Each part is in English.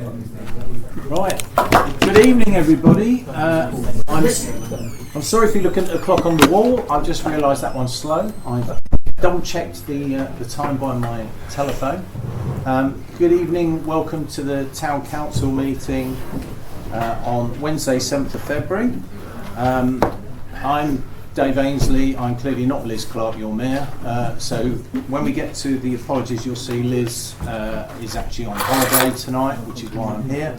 Right. Good evening, everybody. I'm sorry if you look at the clock on the wall. I've just realised that one's slow. I've double-checked the time by my telephone. Good evening. Welcome to the Town Council meeting on Wednesday, 7th of February. I'm Dave Ainsley. I'm clearly not Liz Clark, your mayor. So when we get to the apologies, you'll see Liz is actually on holiday tonight, which is why I'm here.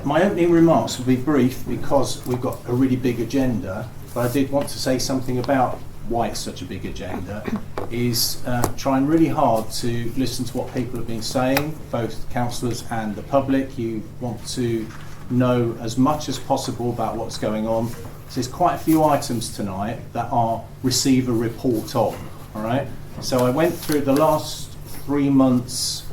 My opening remarks will be brief because we've got a really big agenda, but I did want to say something about why it's such a big agenda, is trying really hard to listen to what people have been saying, both councillors and the public. You want to know as much as possible about what's going on. So there's quite a few items tonight that are receive a report on, all right? So I went through the last 3 months'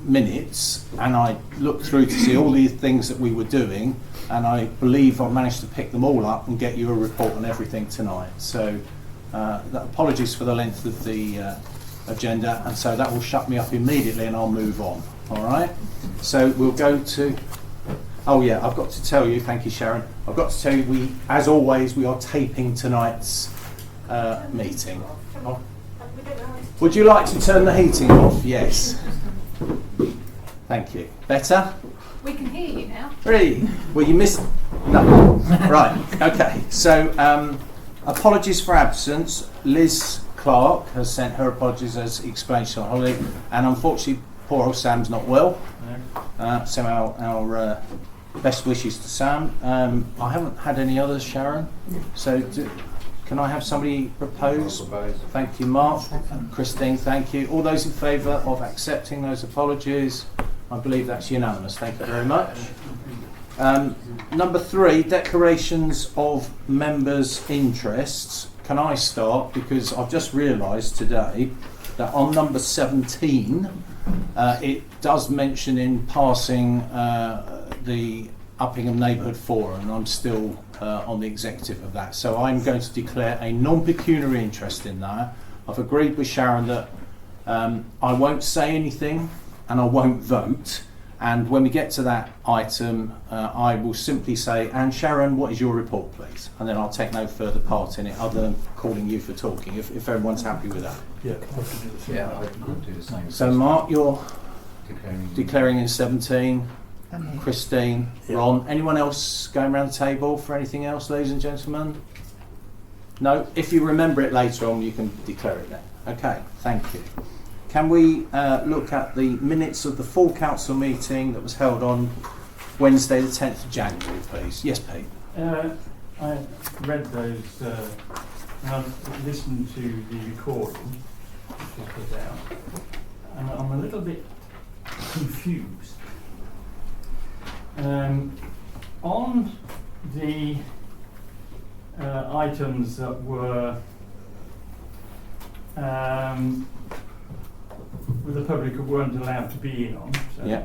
minutes and I looked through to see all the things that we were doing, and I believe I managed to pick them all up and get you a report on everything tonight. So apologies for the length of the agenda, and so that will shut me up immediately and I'll move on, all right? So we'll go to... Oh yeah, I've got to tell you, thank you Sharon, I've got to tell you, as always, we are taping tonight's meeting. Oh. Would you like to turn the heating off? Yes. Thank you. Better? We can hear you now. Really? Well, you missed... No. Right, okay. So, apologies for absence. Liz Clark has sent her apologies as explained on holiday, and unfortunately poor old Sam's not well. So our best wishes to Sam. I haven't had any others, Sharon. So can I have somebody propose? Thank you, Mark. Christine, thank you. All those in favour of accepting those apologies? I believe that's unanimous. Thank you very much. Number 3, declarations of members' interests. Can I start? Because I've just realised today that on number 17, it does mention in passing the Uppingham Neighbourhood Forum, and I'm still on the executive of that. So I'm going to declare a non-pecuniary interest in that. I've agreed with Sharon that I won't say anything and I won't vote. And when we get to that item, I will simply say, and Sharon, what is your report, please? And then I'll take no further part in it other than calling you for talking, if everyone's happy with that. Yeah, I would do the same. So Mark, you're declaring in 17. Christine, Ron. Anyone else going around the table for anything else, ladies and gentlemen? No? If you remember it later on, you can declare it then. Okay, thank you. Can we look at the minutes of the full council meeting that was held on Wednesday the 10th of January, please? Yes, Pete. I read those and I've listened to the recording which was put out, and I'm a little bit confused. On the items that were with the public who weren't allowed to be in on, so yeah.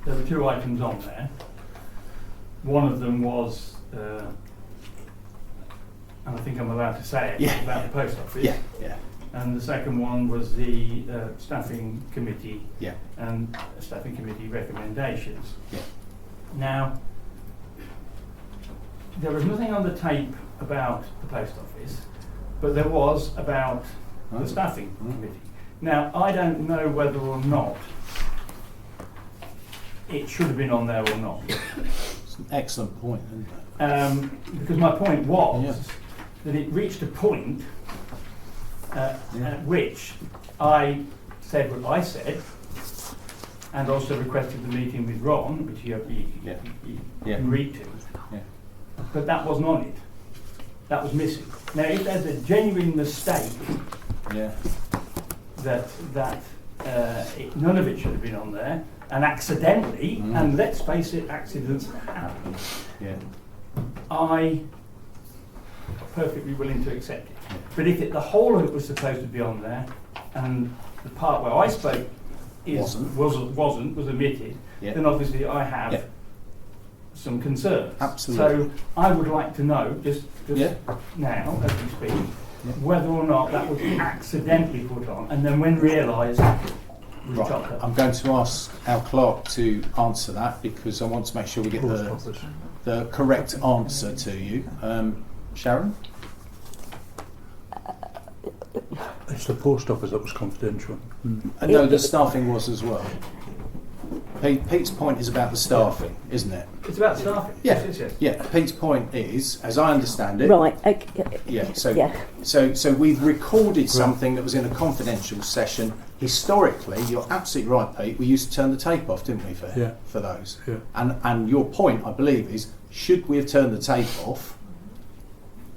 There were 2 items on there. One of them was, and I think I'm allowed to say it, about the post office. Yeah, yeah. And the second one was the staffing committee and staffing committee recommendations. Yeah. Now, there was nothing on the tape about the post office, but there was about the staffing committee. Now, I don't know whether or not it should have been on there or not. It's an excellent point, isn't it? Because my point was that it reached a point at which I said what I said, and also requested the meeting with Ron, which he agreed to. Yeah. But that wasn't on it. That was missing. Now, if there's a genuine mistake that none of it should have been on there, and accidentally, and let's face it, accidents happen. Yeah. I perfectly willing to accept it. But if the whole of it was supposed to be on there, and the part where I spoke was omitted, then obviously I have some concerns. Absolutely. So I would like to know, just now, as we speak, whether or not that was accidentally put on, and then when realised, was Right, chopped up. I'm going to ask our clerk to answer that because I want to make sure we get the correct answer to you. Sharon? It's the post office that was confidential. No, the staffing was as well. Pete's point is about the staffing, isn't it? It's about staffing. Yeah. Yes. Yeah, Pete's point is, as I understand it, Right. Okay. yeah, so Yeah. so we've recorded something that was in a confidential session. Historically, you're absolutely right, Pete. We used to turn the tape off, didn't we, for those? Yeah. And your point, I believe, is should we have turned the tape off?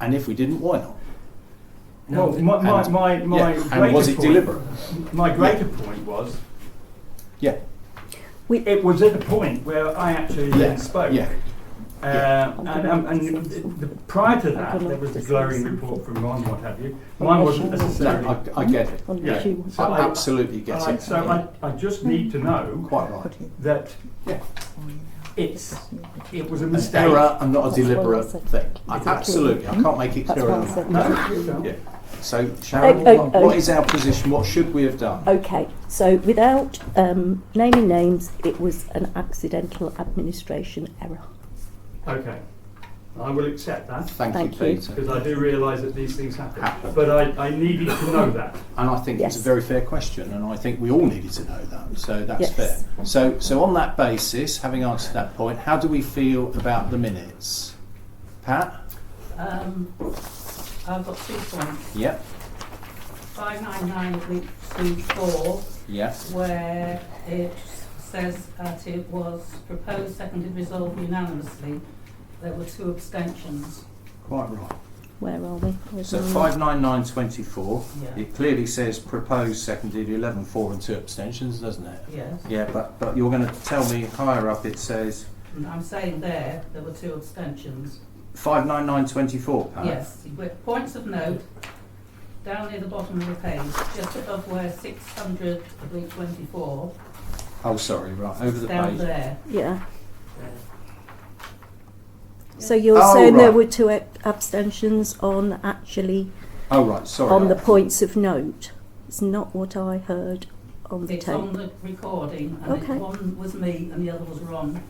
And if we didn't, why not? Well, my and was it greater point- deliberate? My greater point was Yeah. it was at a point where I actually then spoke. Yeah. And prior to that, there was a glowing report from Ron, what have you. Mine wasn't necessarily. No, I get it. On the Yeah. shoe. I absolutely get it. So I just need to know Quite right. that Yeah. it was a An mistake. error and not a That's what I deliberate said. thing. Exactly. Absolutely. I can't make it That's clearer what I than said. that. No, you don't. Yeah. So, Sharon, what is our position? What should we have done? Okay, so without naming names, it was an accidental administration error. Okay, I will accept that Thank Thank you, you. Peter. because I do realise that these things happen. Happen. But I needed to know that. And I think it's a Yes. very fair question, and I think we all needed to know that. So that's Yes. fair. So on that basis, having answered that point, how do we feel about the minutes? Pat? I've got 2 points. Yep. 599.24, Yep. where it says that it was proposed, seconded, resolved unanimously. There were 2 abstentions. Quite right. Where are we? Where's So my- 59924, Yeah. it clearly says proposed, seconded, 11, 4 and 2 abstentions, doesn't it? Yes. Yeah, but you're going to tell me higher up it says And I'm saying there were 2 abstentions. 59924, Pat? Yes. With points of note, down near the bottom of the page, just above where 600.24, Oh, sorry, right, over the down page. there. Yeah. So you're Oh, saying there right. were 2 abstentions on actually Oh, right, sorry. on the points of note. It's not what I heard on the It's tape. on the recording, and Okay. one was me and the other was Ron.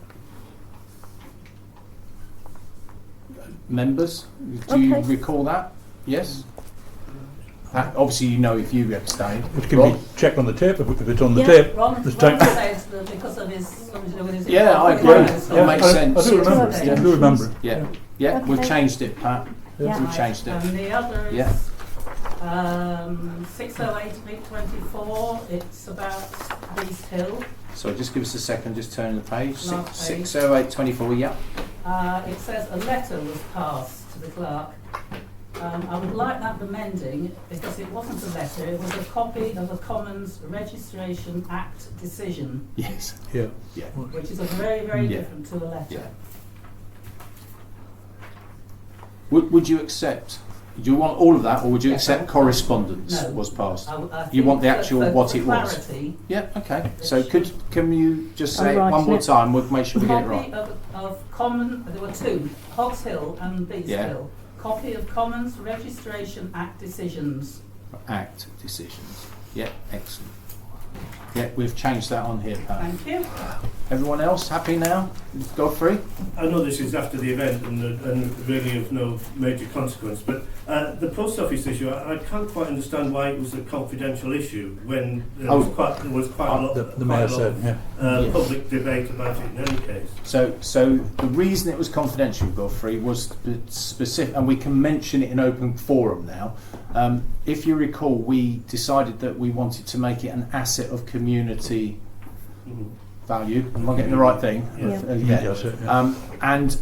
Members, do you Okay. recall that? Yes? Pat, obviously you know if you abstain. It can Rob? be checked on the tape if it's on the Yeah. tape. Ron There's said time- that because of his, something to do with his... Yeah, I agree. Yeah, It makes sense. I do remember it. Yeah. I do remember it. Yeah, yeah, we've Okay. changed it, Pat. Yeah. We've changed it. And the other Yeah. is 608.24, it's about Beast Hill. So just give us a second, just turn the page. Last page. 60824, yeah. It says a letter was passed to the clerk. I would like that amending because it wasn't a letter, it was a copy of a Commons Registration Act decision, Yes. Yeah. Yeah. which is a very, very Yeah. different to a letter. Yeah. Would you accept, do you want all of that, or would you Yes, accept I would. correspondence No. was passed? I You think want the that actual for what it was? clarity, Yeah, okay. So can you just I'm say it one writing more it. time, we'll make sure we get it Copy right. of common, there were 2, Hogs Hill and Beast Yeah. Hill. Copy of Commons Registration Act decisions. Act decisions. Yeah, excellent. Yeah, we've changed that on here, Pat. Thank you. Everyone else happy now? Godfrey? I know this is after the event and really of no major consequence, but the post office issue, I can't quite understand why it was a confidential issue when there was quite a lot, The mayor said, yeah. Yeah. public debate about it in any case. So the reason it was confidential, Godfrey, was specific, and we can mention it in open forum now. If you recall, we decided that we wanted to make it an asset of community value. Am I getting the right thing? Yeah. Yeah. That's it, yeah. And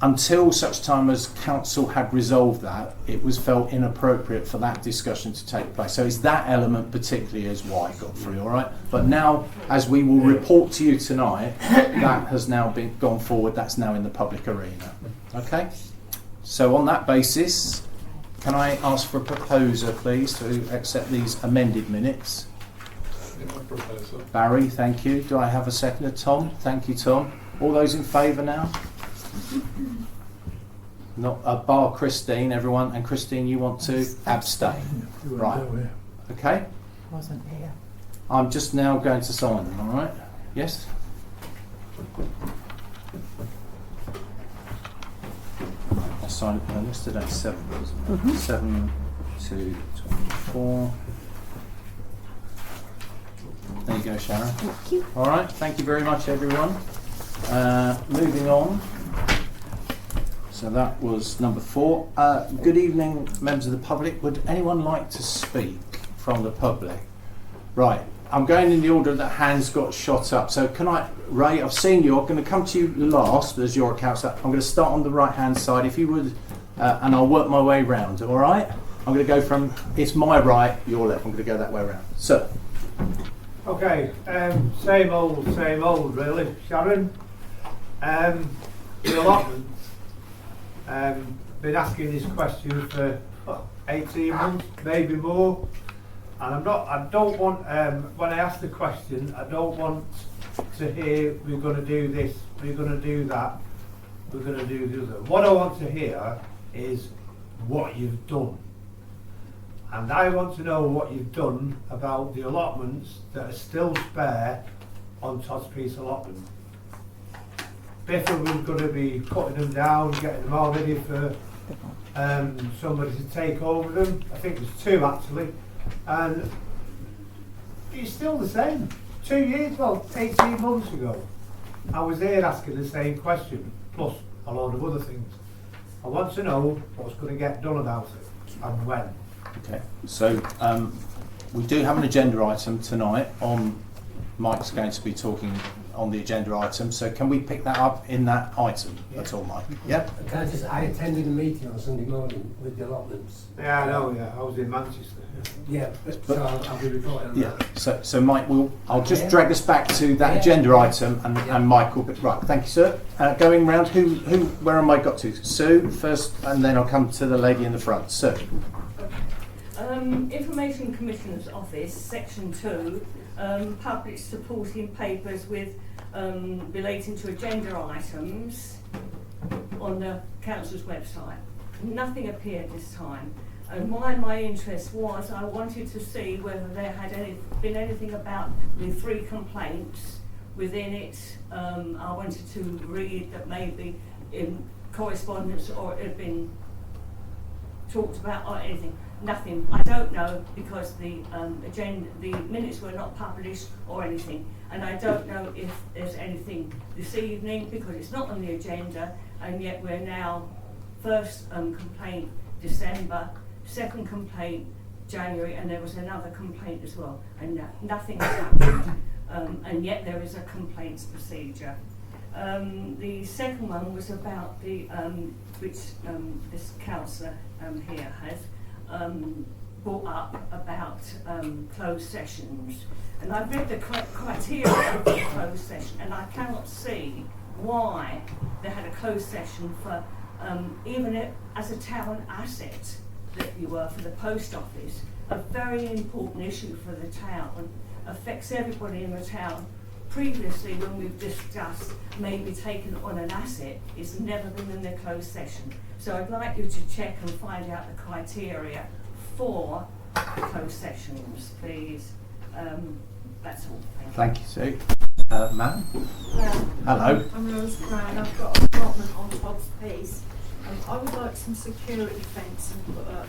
until such time as council had resolved that, it was felt inappropriate for that discussion to take place. So it's that element particularly is why, Godfrey, all right? But now, as we will report to you tonight, that has now been gone forward, that's now in the public arena. Okay? So on that basis, can I ask for a proposer, please, to accept these amended minutes? Barry, thank you. Do I have a seconder? Tom? Thank you, Tom. All those in favour now? Not bar Christine, everyone. And Christine, you want to abstain? Right. Okay. Wasn't here. I'm just now going to sign them, all right? Yes? I signed it yesterday, 7, wasn't it? 7 to 24. There you go, Sharon. Thank you. All right, thank you very much, everyone. Moving on. So that was number 4. Good evening, members of the public. Would anyone like to speak from the public? Right, I'm going in the order that hands got shot up. So can I, Ray, I've seen you. I'm going to come to you last as your account. I'm going to start on the right-hand side, if you would, and I'll work my way round, all right? I'm going to go from, it's my right, your left. I'm going to go that way around. Sir. Okay, same old really, Sharon. The allotment, been asking this question for 18 months, maybe more, and I don't want, when I ask the question, I don't want to hear we're going to do this, we're going to do that, we're going to do the other. What I want to hear is what you've done. And I want to know what you've done about the allotments that are still spare on Todd Street's allotment. Biffle was going to be cutting them down, getting them all ready for somebody to take over them. I think there's 2 actually. And it's still the same. 2 years, well, 18 months ago, I was there asking the same question, plus a load of other things. I want to know what's going to get done about it and when. Okay, so we do have an agenda item tonight on, Mike's going to be talking on the agenda item, so can we pick that up in that item? That's all, Mike. Yeah? I attended a meeting on Sunday morning with the allotments. Yeah, I know, yeah. I was in Manchester. Yeah, so I'll be reporting on that. So Mike, I'll just drag us back to that agenda item, and Mike will be, right, thank you, sir. Going round, where am I got to? Sue first, and then I'll come to the lady in the front. Sue. Information Commissioner's Office, Section 2, published supporting papers with relating to agenda items on the council's website. Nothing appeared this time, and why my interest was I wanted to see whether there had been anything about the 3 complaints within it. I wanted to read that maybe in correspondence or it had been talked about or anything. Nothing. I don't know because the minutes were not published or anything, and I don't know if there's anything this evening because it's not on the agenda, and yet we're now first complaint December, second complaint January, and there was another complaint as well, and nothing has happened, and yet there is a complaints procedure. The second one was about the which this councillor here has brought up about closed sessions, and I've read the criteria of the closed session, and I cannot see why they had a closed session for even as a town asset that you were for the post office, a very important issue for the town, affects everybody in the town. Previously, when we've discussed maybe taking on an asset, it's never been in the closed session. So I'd like you to check and find out the criteria for closed sessions, please. That's all. Thank you, Sue. Ma'am? Hello. I'm Rose Brown. I've got an allotment on Todd's Piece. I would like some security fencing put up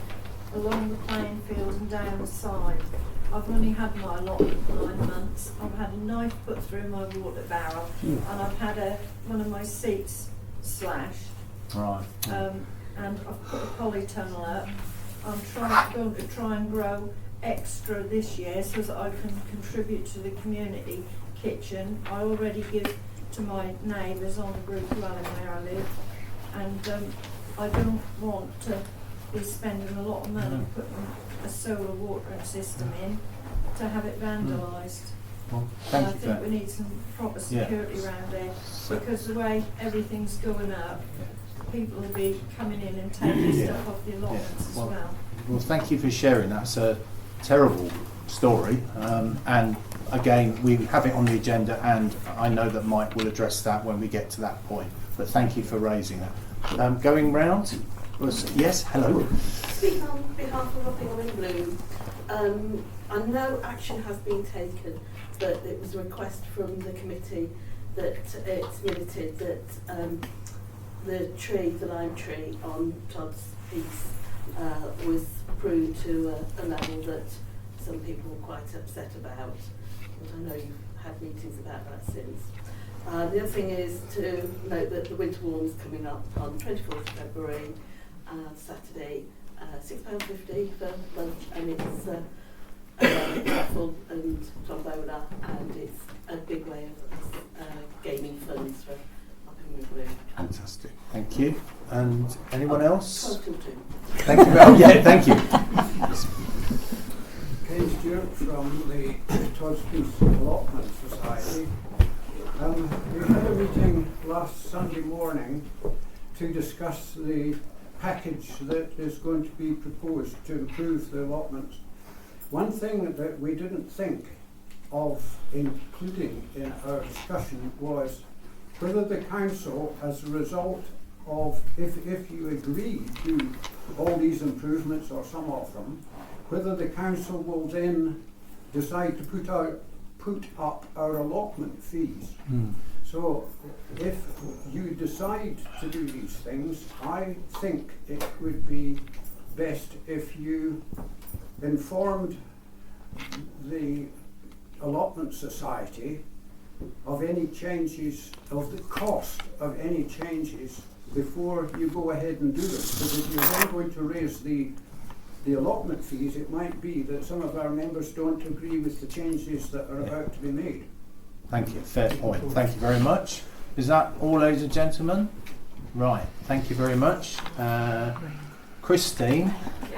along the playing field and down the side. I've only had my allotment 9 months. I've had a knife put through my water barrel, and I've had one of my seats slashed. Right. And I've put a polytunnel up. I'm going to try and grow extra this year so that I can contribute to the community kitchen. I already give to my neighbours on the group dwelling where I live, and I don't want to be spending a lot of money putting a solar watering system in to have it vandalised. Well, And thank I you for think that. we need some proper security around there, because the way everything's going up, people will be coming in and taking stuff off the allotments as well. Well, thank you for sharing. That's a terrible story, and again, we have it on the agenda, and I know that Mike will address that when we get to that point. But thank you for raising that. Going round, yes, hello. Speak on behalf of Uppingham in Blue. I know action has been taken, but it was a request from the committee that it's minuted that the lime tree on Todd's piece was pruned to a level that some people were quite upset about. But I know you've had meetings about that since. The other thing is to note that the winter warm's coming up on 24th of February, Saturday, £6.50 for lunch, and it's raffle and tombola, and it's a big way of gaining funds for Uppingham Blue. Fantastic. Thank you. And anyone else? 12 till 2. Thank you. Oh, yeah, thank you. Kay Stewart from the Todd's Piece Allotment Society. We had a meeting last Sunday morning to discuss the package that is going to be proposed to improve the allotments. One thing that we didn't think of including in our discussion was whether the council, as a result of, if you agree to all these improvements or some of them, whether the council will then decide to put up our allotment fees. So if you decide to do these things, I think it would be best if you informed the allotment society of any changes, of the cost of any changes before you go ahead and do them. Because if you're then going to raise the allotment fees, it might be that some of our members don't agree with the changes that are about to be made. Thank you. Fair point. Thank you very much. Is that all, ladies and gentlemen? Right. Thank you very much. Christine.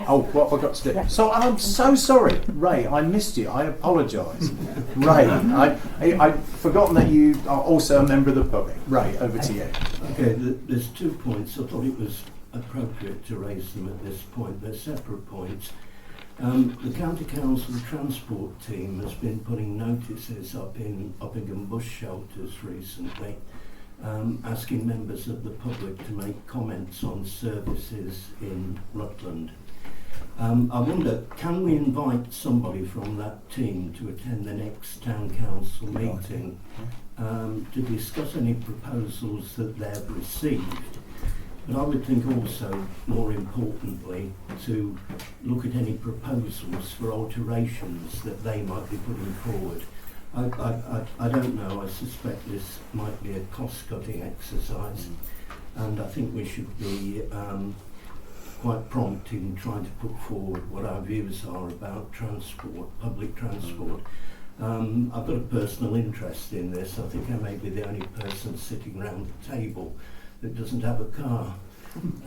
Oh, what have I got to do? So I'm so sorry, Ray. I missed you. I apologise, Ray. I've forgotten that you are also a member of the public. Ray, over to you. Okay. There's 2 points. I thought it was appropriate to raise them at this point. They're separate points. The County Council Transport team has been putting notices up in Uppingham bus shelters recently, asking members of the public to make comments on services in Rutland. I wonder, can we invite somebody from that team to attend the next Town Council meeting to discuss any proposals that they've received? But I would think also, more importantly, to look at any proposals for alterations that they might be putting forward. I don't know, I suspect this might be a cost-cutting exercise, and I think we should be quite prompt in trying to put forward what our views are about transport, public transport. I've got a personal interest in this. I think I may be the only person sitting around the table that doesn't have a car.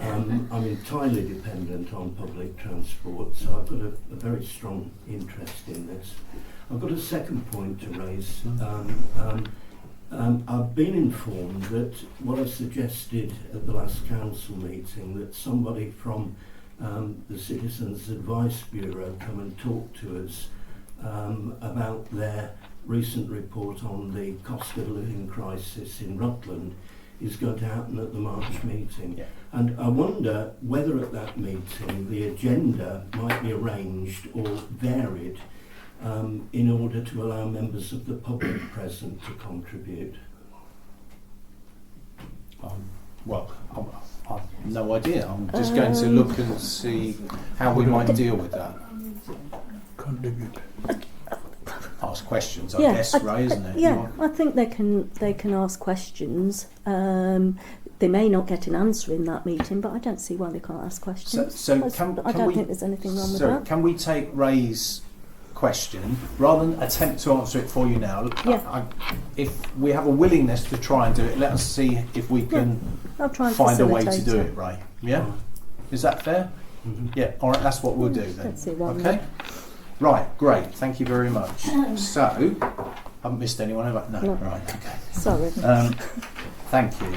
I'm entirely dependent on public transport, so I've got a very strong interest in this. I've got a second point to raise. I've been informed that what I suggested at the last council meeting, that somebody from the Citizens Advice Bureau come and talk to us about their recent report on the cost of living crisis in Rutland, is going to happen at the March meeting. Yeah. And I wonder whether at that meeting the agenda might be arranged or varied in order to allow members of the public present to contribute. Well, I've no idea. I'm just going to look and see how we might deal with that. Contribute. Ask questions, I guess, Ray, isn't it? Yeah, I think they can ask questions. They may not get an answer in that meeting, but I don't see why they can't ask questions. So I don't think there's anything wrong with that. Can we take Ray's question rather than attempt to answer it for you now? Yeah. If we have a willingness to try and do it, let us see if we can I'll try and find a way to facilitate do it. it, Ray. Yeah? Is that fair? Mm-hmm. Yeah, all right, that's what we'll do then. Let's see what we Okay? do. Right, great, thank you very much. So, I haven't missed anyone, have I? No, No. right, okay. Sorry. Thank you.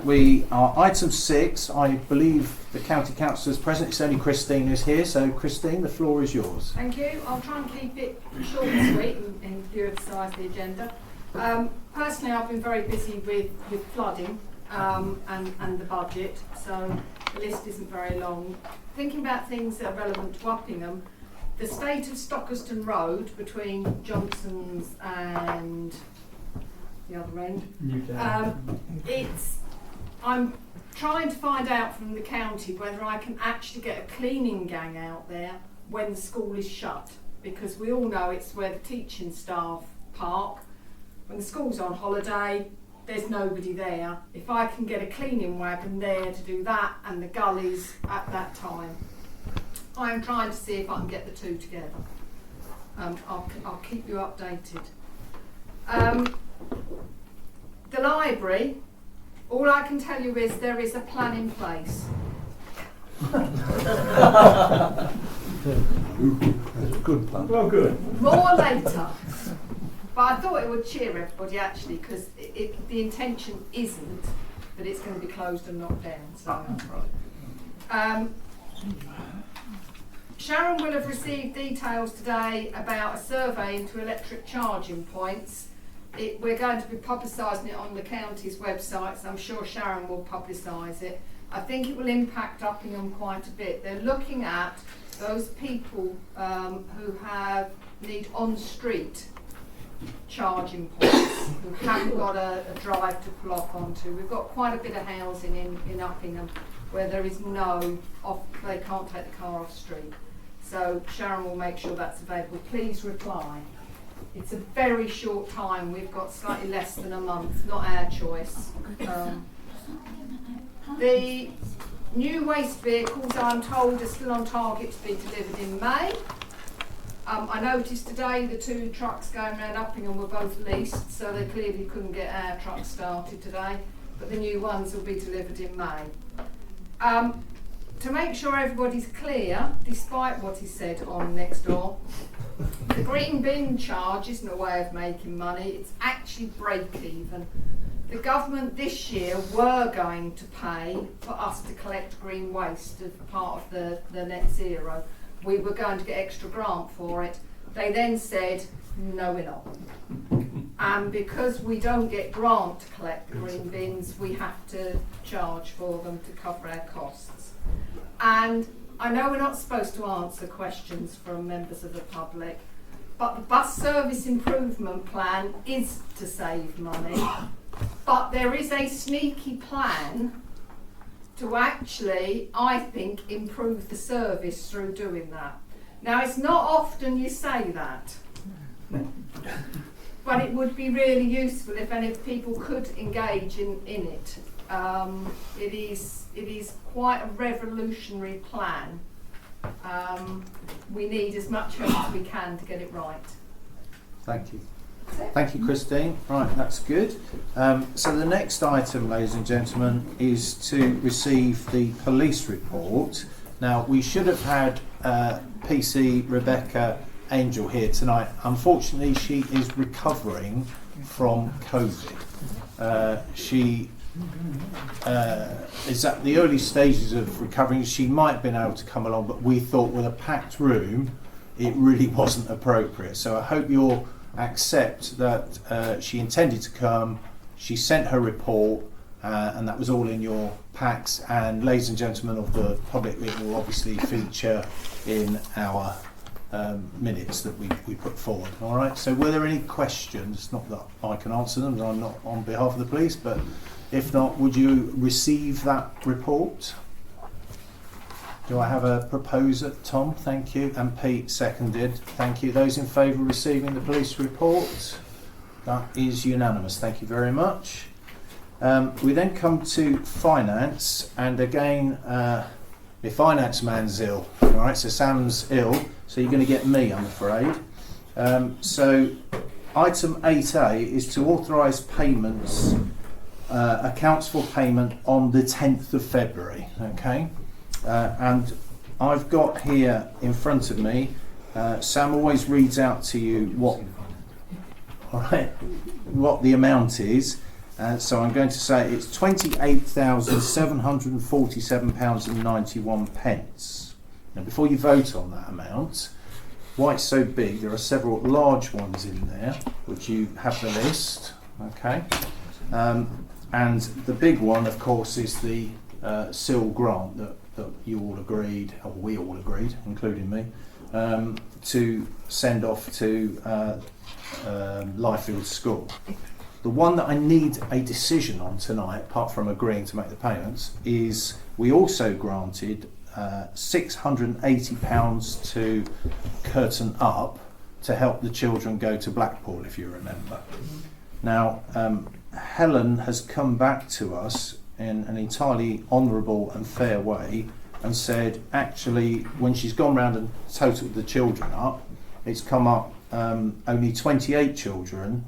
We are item 6. I believe the county councillor is present. It's only Christine who's here. So, Christine, the floor is yours. Thank you. I'll try and keep it short and sweet in view of the size of the agenda. Personally, I've been very busy with flooding and the budget, so the list isn't very long. Thinking about things that are relevant to Uppingham, the state of Stockerston Road between Johnson's and the other end. I'm trying to find out from the county whether I can actually get a cleaning gang out there when the school is shut, because we all know it's where the teaching staff park. When the school's on holiday, there's nobody there. If I can get a cleaning wagon there to do that and the gullies at that time, I'm trying to see if I can get the two together. I'll keep you updated. The library, all I can tell you is there is a plan in place. That's a good plan. Well, good. More later. But I thought it would cheer everybody actually, because the intention isn't that it's going to be closed and knocked down. So, Sharon will have received details today about a survey into electric charging points. We're going to be publicising it on the county's website, so I'm sure Sharon will publicise it. I think it will impact Uppingham quite a bit. They're looking at those people who need on-street charging points, who haven't got a drive to pull off onto. We've got quite a bit of housing in Uppingham where there is they can't take the car off street. So Sharon will make sure that's available. Please reply. It's a very short time. We've got slightly less than a month, not our choice. The new waste vehicles, I'm told, are still on target to be delivered in May. I noticed today the 2 trucks going around Uppingham were both leased, so they clearly couldn't get our trucks started today, but the new ones will be delivered in May. To make sure everybody's clear, despite what is said on Nextdoor, the green bin charge isn't a way of making money, it's actually break even. The government this year were going to pay for us to collect green waste as part of the net zero. We were going to get extra grant for it. They then said, no, we're not. And because we don't get grant to collect the green bins, we have to charge for them to cover our costs. And I know we're not supposed to answer questions from members of the public, but the bus service improvement plan is to save money. But there is a sneaky plan to actually, I think, improve the service through doing that. Now, it's not often you say that, but it would be really useful if any people could engage in it. It is quite a revolutionary plan. We need as much help as we can to get it right. Thank you. Thank you, Christine. Right, that's good. So the next item, ladies and gentlemen, is to receive the police report. Now, we should have had PC Rebecca Angel here tonight. Unfortunately, she is recovering from COVID. She is at the early stages of recovering. She might have been able to come along, but we thought with a packed room, it really wasn't appropriate. So I hope you'll accept that she intended to come. She sent her report, and that was all in your packs. And ladies and gentlemen of the public, it will obviously feature in our minutes that we put forward. All right. So were there any questions? Not that I can answer them, I'm not on behalf of the police, but if not, would you receive that report? Do I have a proposer? Tom, thank you. And Pete seconded. Thank you. Those in favour of receiving the police report? That is unanimous. Thank you very much. We then come to finance, and again, the finance man's ill. All right, so Sam's ill, so you're going to get me, I'm afraid. So item 8A is to authorise payments, accounts for payment on the 10th of February. Okay. And I've got here in front of me, Sam always reads out to you what the amount is. So I'm going to say it's £28,747.91. Now, before you vote on that amount, why it's so big, there are several large ones in there, which you have the list. Okay. And the big one, of course, is the SIL grant that you all agreed, or we all agreed, including me, to send off to Lyfield School. The one that I need a decision on tonight, apart from agreeing to make the payments, is we also granted £680 to Curtain Up to help the children go to Blackpool, if you remember. Now, Helen has come back to us in an entirely honourable and fair way and said, actually, when she's gone round and totaled the children up, it's come up only 28 children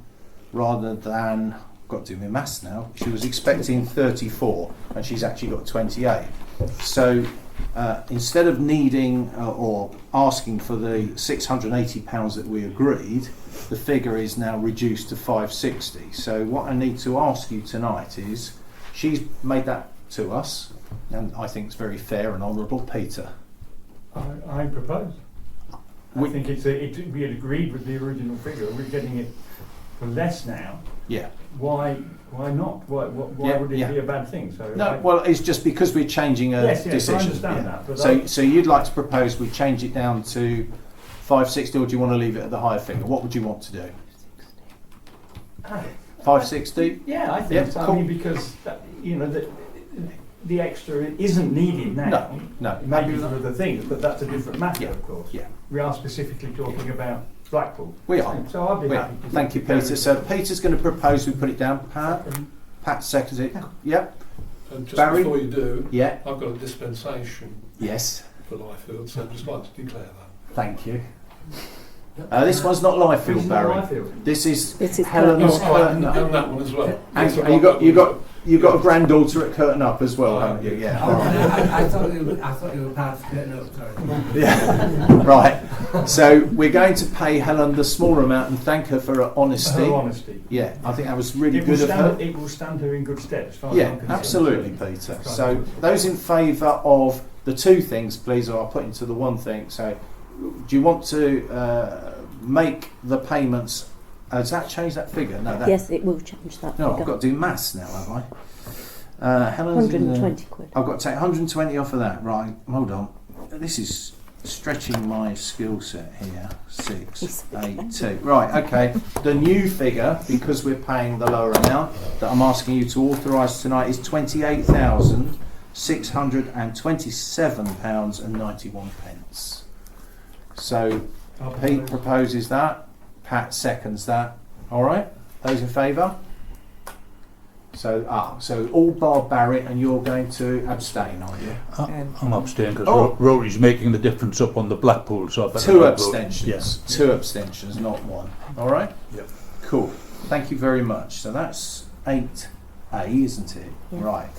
rather than, got to do my maths now, she was expecting 34 and she's actually got 28. So instead of needing or asking for the £680 that we agreed, the figure is now reduced to 560. So what I need to ask you tonight is, she's made that to us, and I think it's very fair and honourable. Peter? I propose. I think we had agreed with the original figure. We're getting it for less now. Yeah. Why not? Why would it be a bad thing? So no, well, it's just because we're changing a decision. I understand that. But so you'd like to propose we change it down to 560, or do you want to leave it at the higher figure? What would you want to do? 560? Yeah, I think so. Cool. I mean, because the extra isn't needed now. No. Maybe for other things, but that's a different matter, of course. Yeah. We are specifically talking about Blackpool. We are. So I'd be happy to. Thank you, Peter. So Peter's going to propose we put it down. Pat seconds it. Yep. And just Barry? before you do, Yeah. I've got a dispensation Yes. for Lyfield, so I'd just like to declare that. Thank you. This one's not Lyfield, Barry. This is Helen's Curtain Up. And that one as well. And you got a granddaughter at Curtain Up as well, haven't you? Yeah. I thought you were part of Curtain Up, sorry. Yeah. Right. So we're going to pay Helen the smaller amount and thank her for her honesty. Her honesty. Yeah, I think that was really good of her. It will stand her in good stead, as far as Yeah, I'm concerned. absolutely, Peter. So those in favour of the two things, please, or I'll put into the one thing. So, do you want to make the payments? Has that changed that figure? No. Yes, it will change that No, figure. I've got to do maths now, have I? Helen's 120 quid. I've got to take 120 off of that. Right, hold on. This is stretching my skill set here. 682. Right, okay. The new figure, because we're paying the lower amount, that I'm asking you to authorise tonight is £28,627.91. So Pete proposes that. Pat seconds that. All right. Those in favour? So all bar Barrett, and you're going to abstain, are you? I'm abstaining because Rory's making the difference up on the Blackpool, so I better two not abstentions. Yes. Two abstentions, not one. All right. Yep. Cool. Thank you very much. So that's 8A, isn't it? Yeah. Right.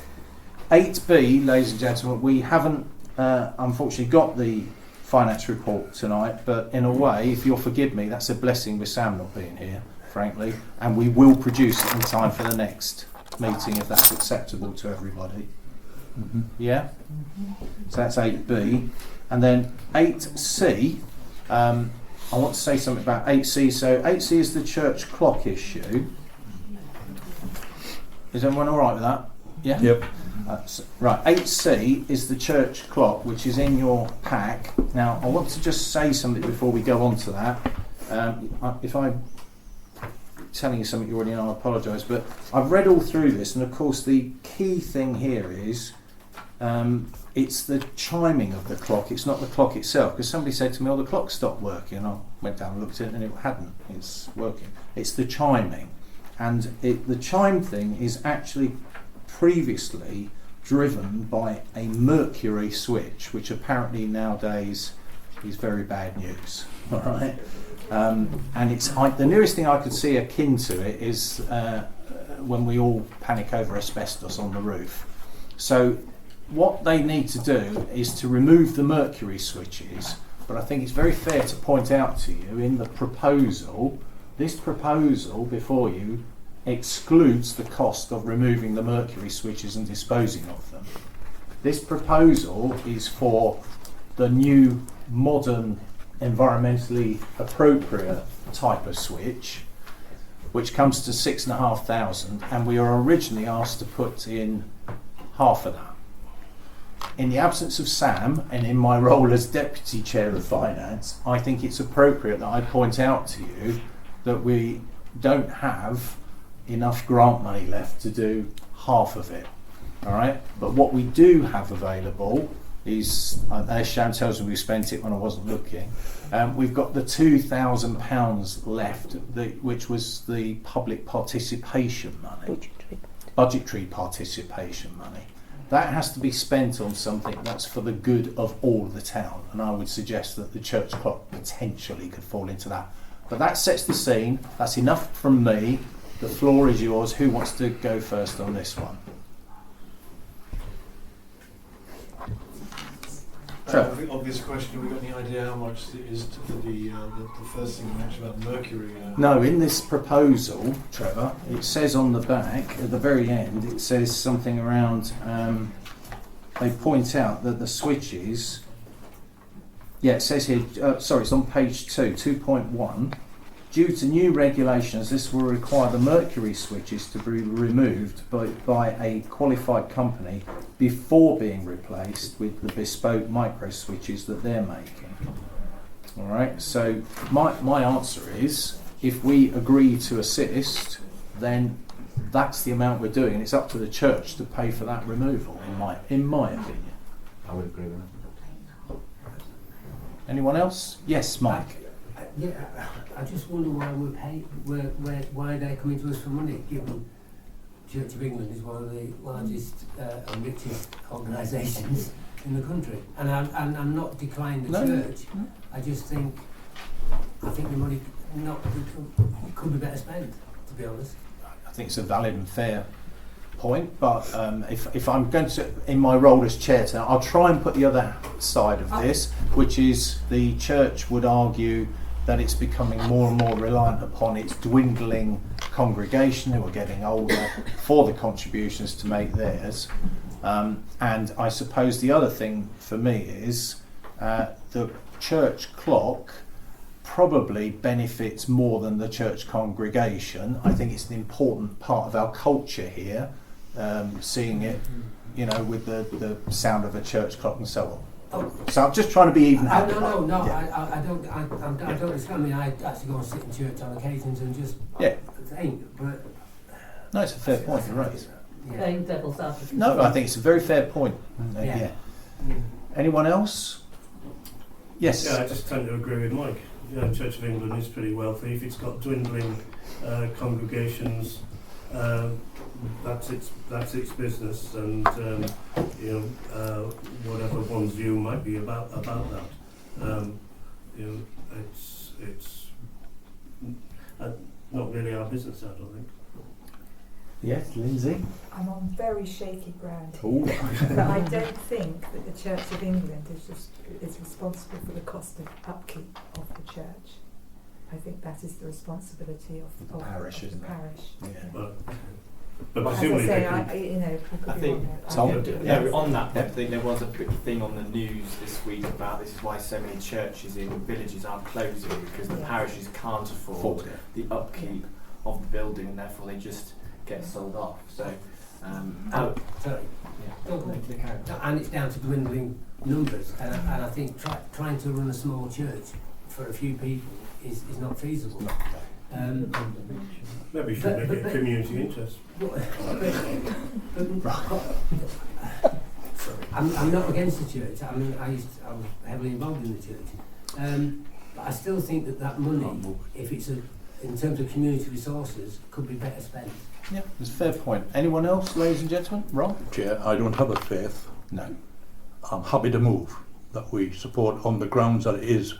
8B, ladies and gentlemen, we haven't unfortunately got the finance report tonight, but in a way, if you'll forgive me, that's a blessing with Sam not being here, frankly, and we will produce it in time for the next meeting if that's acceptable to everybody. Mm-hmm. Yeah? So that's 8B. And then 8C, I want to say something about 8C. So 8C is the church clock issue. Is everyone all right with that? Yeah? Yep. Right, 8C is the church clock, which is in your pack. Now, I want to just say something before we go on to that. If I'm telling you something you already know, I apologise, but I've read all through this, and of course the key thing here is it's the chiming of the clock. It's not the clock itself, because somebody said to me, oh, the clock stopped working. And I went down and looked at it, and it hadn't. It's working. It's the chiming. And the chime thing is actually previously driven by a mercury switch, which apparently nowadays is very bad news. All right, and it's the nearest thing I could see akin to it is when we all panic over asbestos on the roof. So what they need to do is to remove the mercury switches. But I think it's very fair to point out to you in the proposal, this proposal before you excludes the cost of removing the mercury switches and disposing of them. This proposal is for the new modern environmentally appropriate type of switch, which comes to 6,500, and we are originally asked to put in half of that. in the absence of Sam and in my role as Deputy Chair of Finance, I think it's appropriate that I point out to you that we don't have enough grant money left to do half of it. All right, but what we do have available is, as Shan tells me we spent it when I wasn't looking, we've got the £2,000 left, which was the public participation money, budgetary participation money. That has to be spent on something that's for the good of all the town, and I would suggest that the church clock potentially could fall into that. But that sets the scene. That's enough from me. The floor is yours. Who wants to go first on this one? I think obvious question, have we got any idea how much it is for the first thing you mentioned about mercury? No, in this proposal, Trevor, it says on the back, at the very end, it says something around, they point out that the switches, it says here, it's on page 2.1, due to new regulations, this will require the mercury switches to be removed by a qualified company before being replaced with the bespoke micro switches that they're making. All right, so my answer is, if we agree to assist, then that's the amount we're doing, and it's up to the church to pay for that removal, in my opinion. I would agree with that. Anyone else? Yes, Mike. Yeah, I just wonder why we're paid, why they're coming to us for money, given Church of England is one of the largest and richest organisations in the country. And I'm not declining the church. I just think, the money could be better spent, to be honest. I think it's a valid and fair point, but if I'm going to, in my role as chair tonight, I'll try and put the other side of this, which is the church would argue that it's becoming more and more reliant upon its dwindling congregation who are getting older for the contributions to make theirs. And I suppose the other thing for me is the church clock probably benefits more than the church congregation. I think it's an important part of our culture here, seeing it, with the sound of a church clock and so on. So I'm just trying to be even. I don't. I mean, I actually go and sit in church on occasions and just think, but no, it's a fair point to raise. Playing devil's advocate. No, I think it's a very fair point. Anyone else? Yes. Yeah, I just tend to agree with Mike. Church of England is pretty wealthy. If it's got dwindling congregations, that's its business, and whatever one's view might be about that. It's not really our business, I don't think. Yes, Lindsay. I'm on very shaky ground Ooh. but I don't think that the Church of England is responsible for the cost of upkeep of the church. I think that is the responsibility of the parish, isn't it? But as I presumably say, I think on that, I think there was a big thing on the news this week about this is why so many churches in villages are closing, because the parishes can't afford the upkeep of the building, and therefore they just get sold off. So, and it's down to dwindling numbers, and I think trying to run a small church for a few people is not feasible. Maybe you should make it a community interest. I'm not against the church. I mean, I was heavily involved in the church, but I still think that money, if it's in terms of community resources, could be better spent. Yeah, it's a fair point. Anyone else, ladies and gentlemen? Ron? Chair, I don't have a faith. No. I'm happy to move that we support on the grounds that it is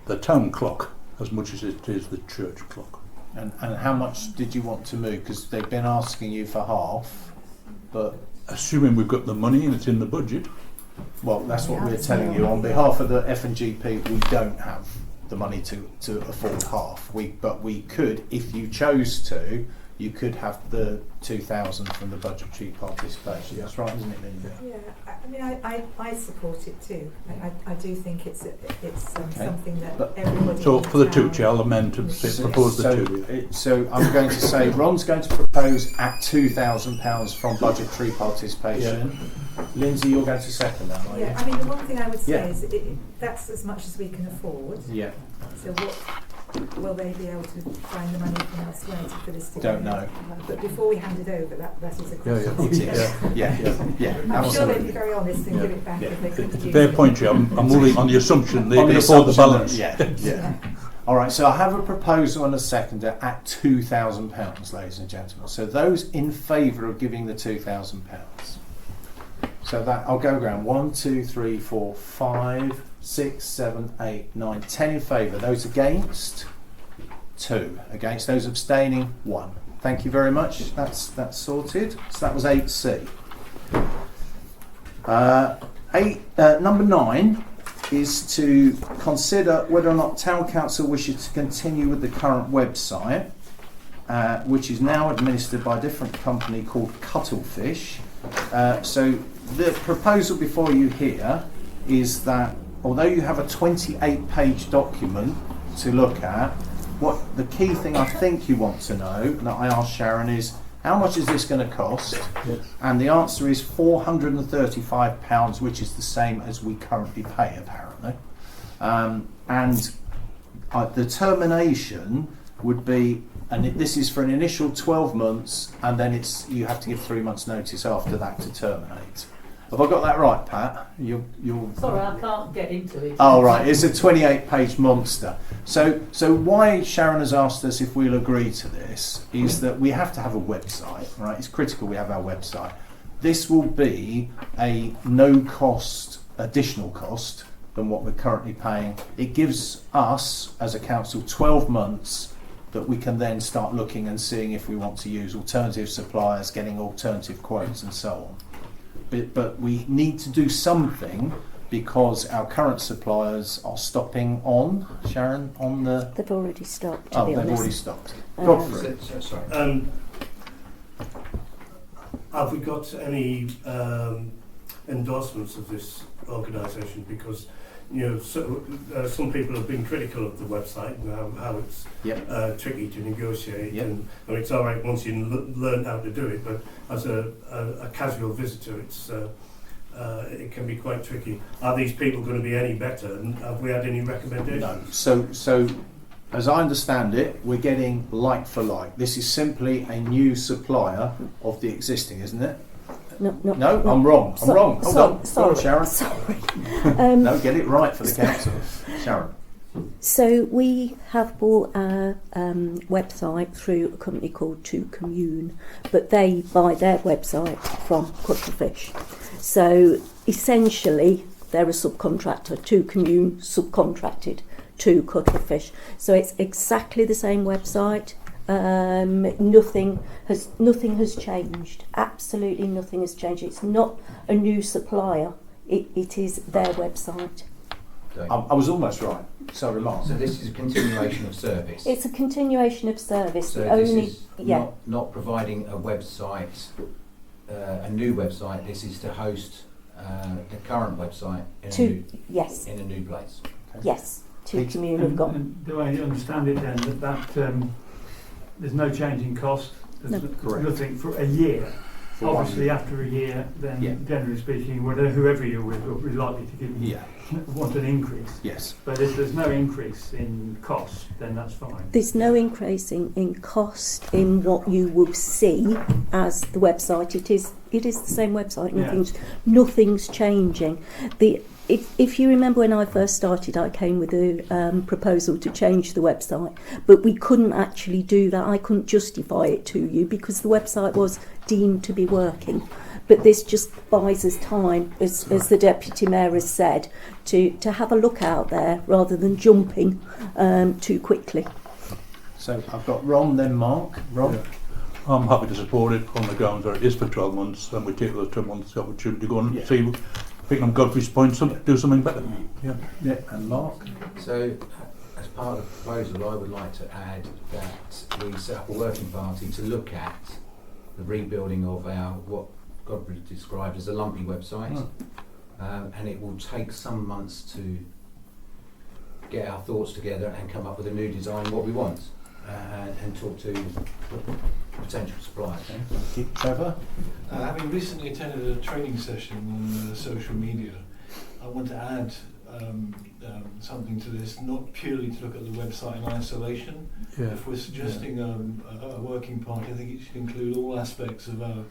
the town clock as much as it is the church clock. And how much did you want to move? Because they've been asking you for half, but... Assuming we've got the money and it's in the budget. Well, that's what we're telling you. On behalf of the F&GP, we don't have the money to afford half. But we could, if you chose to, you could have the 2,000 from the budgetary participation. That's right, isn't it, Linda? Yeah, I mean, I support it too. I do think it's something that But- everybody. So in for the two, town Chair, I'll amend to propose the two. So I'm going to say Ron's going to propose at £2,000 from budgetary participation. Lindsay, you're going to second that, are you? Yeah, I mean, the one thing I would say Yeah. is that's as much as we can afford. Yeah. So what will they be able to find the money from elsewhere to fill this Don't together? know. But before we hand it over, that is a Yeah, question. Yeah, I'm sure absolutely. they'd be very honest and give it back if they couldn't It's a use fair it. point, Chair. I'm moving on the assumption they On can the afford the assumption balance. that- yeah. All right, so I have a proposal and a seconder at £2,000, ladies and gentlemen. So those in favour of giving the £2,000. So that I'll go around 1, 2, 3, 4, 5, 6, 7, 8, 9, 10 in favour. Those against? 2. Against. Those abstaining? 1. Thank you very much. That's sorted. So that was 8C. Number 9 is to consider whether or not Town Council wishes to continue with the current website, which is now administered by a different company called Cuttlefish. So the proposal before you here is that although you have a 28-page document to look at, what the key thing I think you want to know, that I asked Sharon, is how much is this going to cost? Yes. And the answer is £435, which is the same as we currently pay, apparently. And the termination would be, and this is for an initial 12 months, and then you have to give 3 months' notice after that to terminate. Have I got that right, Pat? You're Sorry, I can't get into it. Oh, right, it's a 28-page monster. So why Sharon has asked us if we'll agree to this is that we have to have a website, right? It's critical we have our website. This will be a no-cost, additional cost than what we're currently paying. It gives us, as a council, 12 months that we can then start looking and seeing if we want to use alternative suppliers, getting alternative quotes and so on. But we need to do something because our current suppliers are stopping on, Sharon, on the... They've already stopped, to Oh, be they've honest. already stopped. Godfrey. Sorry. Have we got any endorsements of this organisation? Because some people have been critical of the website and how it's tricky to negotiate, and it's all right once you learn how to do it, but as a casual visitor, it can be quite tricky. Are these people going to be any better? And have we had any recommendations? No. So as I understand it, we're getting like for like. This is simply a new supplier of the existing, isn't it? No, I'm wrong. I'm wrong. Hold on. Sorry, Go on, Sharon. sorry. No, get it right for the council. Sharon. So we have bought our website through a company called To Commune, but they buy their website from Cuttlefish. So essentially, they're a subcontractor. To Commune subcontracted to Cuttlefish. So it's exactly the same website. Nothing has changed. Absolutely nothing has changed. It's not a new supplier. It is their website. I was almost right. Sorry, Mark. So this is a continuation of service. It's a continuation of service. So Only, this is not providing a website, a new website. This is to host the current website in a new place. Yes, To Commune have got. And do I understand it then that there's no change in cost? There's nothing for a year. Obviously, after a year, then generally speaking, whoever you're with will be likely to give you want an increase. Yes. But if there's no increase in cost, then that's fine. There's no increase in cost in what you will see as the website. It is the same website. Nothing's changing. If you remember when I first started, I came with a proposal to change the website, but we couldn't actually do that. I couldn't justify it to you because the website was deemed to be working. But this just buys us time, as the Deputy Mayor has said, to have a look out there rather than jumping too quickly. So I've got Ron, then Mark. Ron? Yeah. I'm happy to support it on the grounds that it is for 12 months and we take those 12 months the opportunity to go and see, picking up Godfrey's points, do something better. And Mark? So as part of the proposal, I would like to add that we set up a working party to look at the rebuilding of our, what Godfrey described as a lumpy website. And it will take some months to get our thoughts together and come up with a new design, what we want, and talk to potential suppliers. Okay, thank you. Trevor? Having recently attended a training session on social media, I want to add something to this, not purely to look at the website in isolation. Yeah. If we're suggesting a working party, I think it should include all aspects of our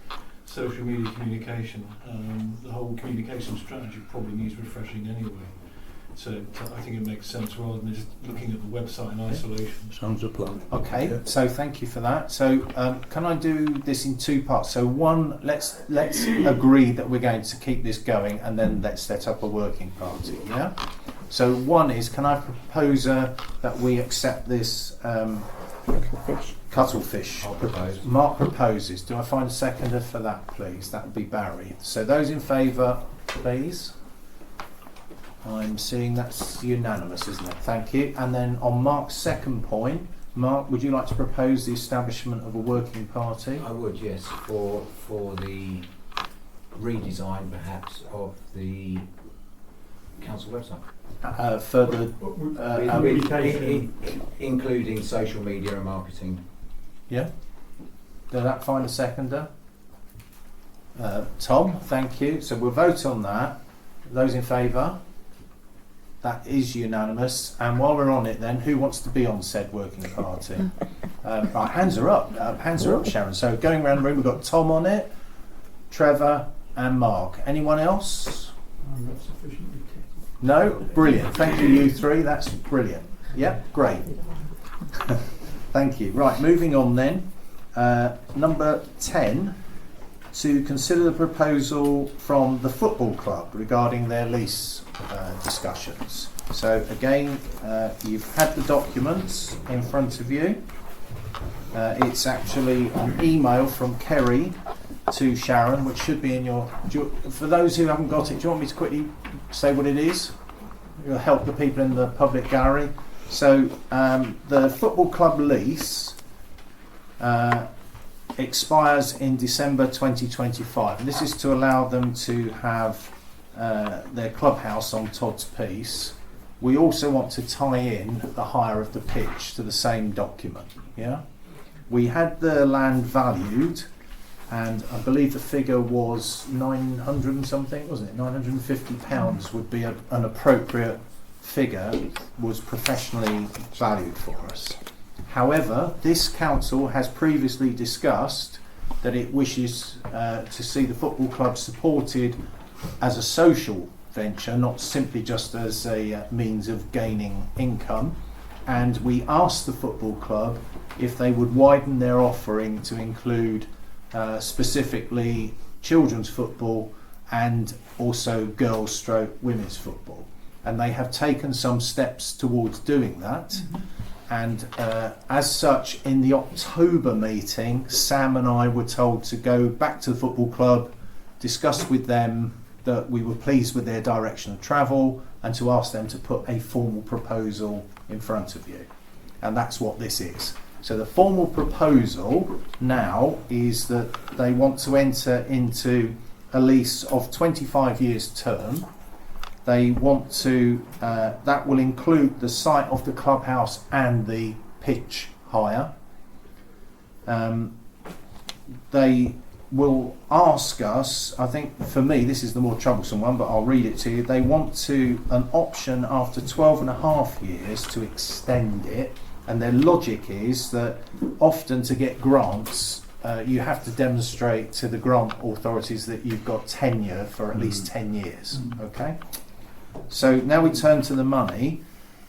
social media communication. The whole communication strategy probably needs refreshing anyway. So I think it makes sense rather than just looking at the website in isolation. Sounds a plan. Okay, Yeah. so thank you for that. So can I do this in two parts? So one, let's agree that we're going to keep this going, and then let's set up a working party. Yeah. So one is, can I propose that we accept this cuttlefish? I'll propose. Mark proposes. Do I find a seconder for that, please? That would be Barry. So those in favour, please. I'm seeing that's unanimous, isn't it? Thank you. And then on Mark's second point, Mark, would you like to propose the establishment of a working party? I would, yes, for the redesign perhaps of the council website. Further, including social media and marketing. yeah. Does that find a seconder? Tom, thank you. So we'll vote on that. Those in favour? That is unanimous. And while we're on it then, who wants to be on said working party? Right, hands are up. Hands are up, Sharon. So going around the room, we've got Tom on it, Trevor and Mark. Anyone else? I'm not sufficiently technical. No? Brilliant. Thank you, you three. That's brilliant. Yep, great. Thank you. Right, moving on then. Number 10, to consider the proposal from the football club regarding their lease discussions. So again, you've had the documents in front of you. It's actually an email from Kerry to Sharon, which should be in your... for those who haven't got it, do you want me to quickly say what it is? It'll help the people in the public gallery. So the football club lease expires in December 2025, and this is to allow them to have their clubhouse on Todd's Piece. We also want to tie in the hire of the pitch to the same document. Yeah, we had the land valued, and I believe the figure was 900 and something, wasn't it? £950 would be an appropriate figure, was professionally valued for us. However, this council has previously discussed that it wishes to see the football club supported as a social venture, not simply just as a means of gaining income. And we asked the football club if they would widen their offering to include specifically children's football and also girls/women's football. And they have taken some steps towards doing that. Mm-hmm. And as such, in the October meeting, Sam and I were told to go back to the football club, discuss with them that we were pleased with their direction of travel, and to ask them to put a formal proposal in front of you. And that's what this is. So the formal proposal now is that they want to enter into a lease of 25 years term. They want to, that will include the site of the clubhouse and the pitch hire. They will ask us, I think for me this is the more troublesome one, but I'll read it to you. They want an option after 12 and a half years to extend it, and their logic is that often to get grants you have to demonstrate to the grant authorities that you've got tenure for at least 10 years. Okay? So now we turn to the money.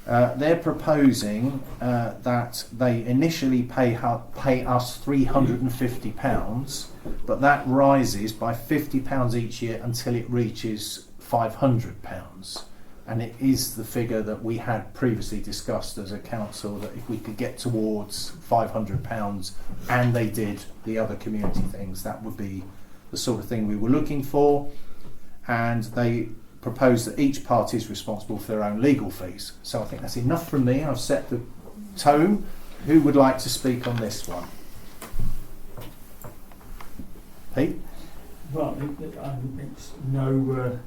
They're proposing that they initially pay us £350, but that rises by £50 each year until it reaches £500. And it is the figure that we had previously discussed as a council, that if we could get towards £500 and they did the other community things, that would be the sort of thing we were looking for. And they propose that each party is responsible for their own legal fees. So I think that's enough from me. I've set the tone. Who would like to speak on this one? Pete? Well, it's no,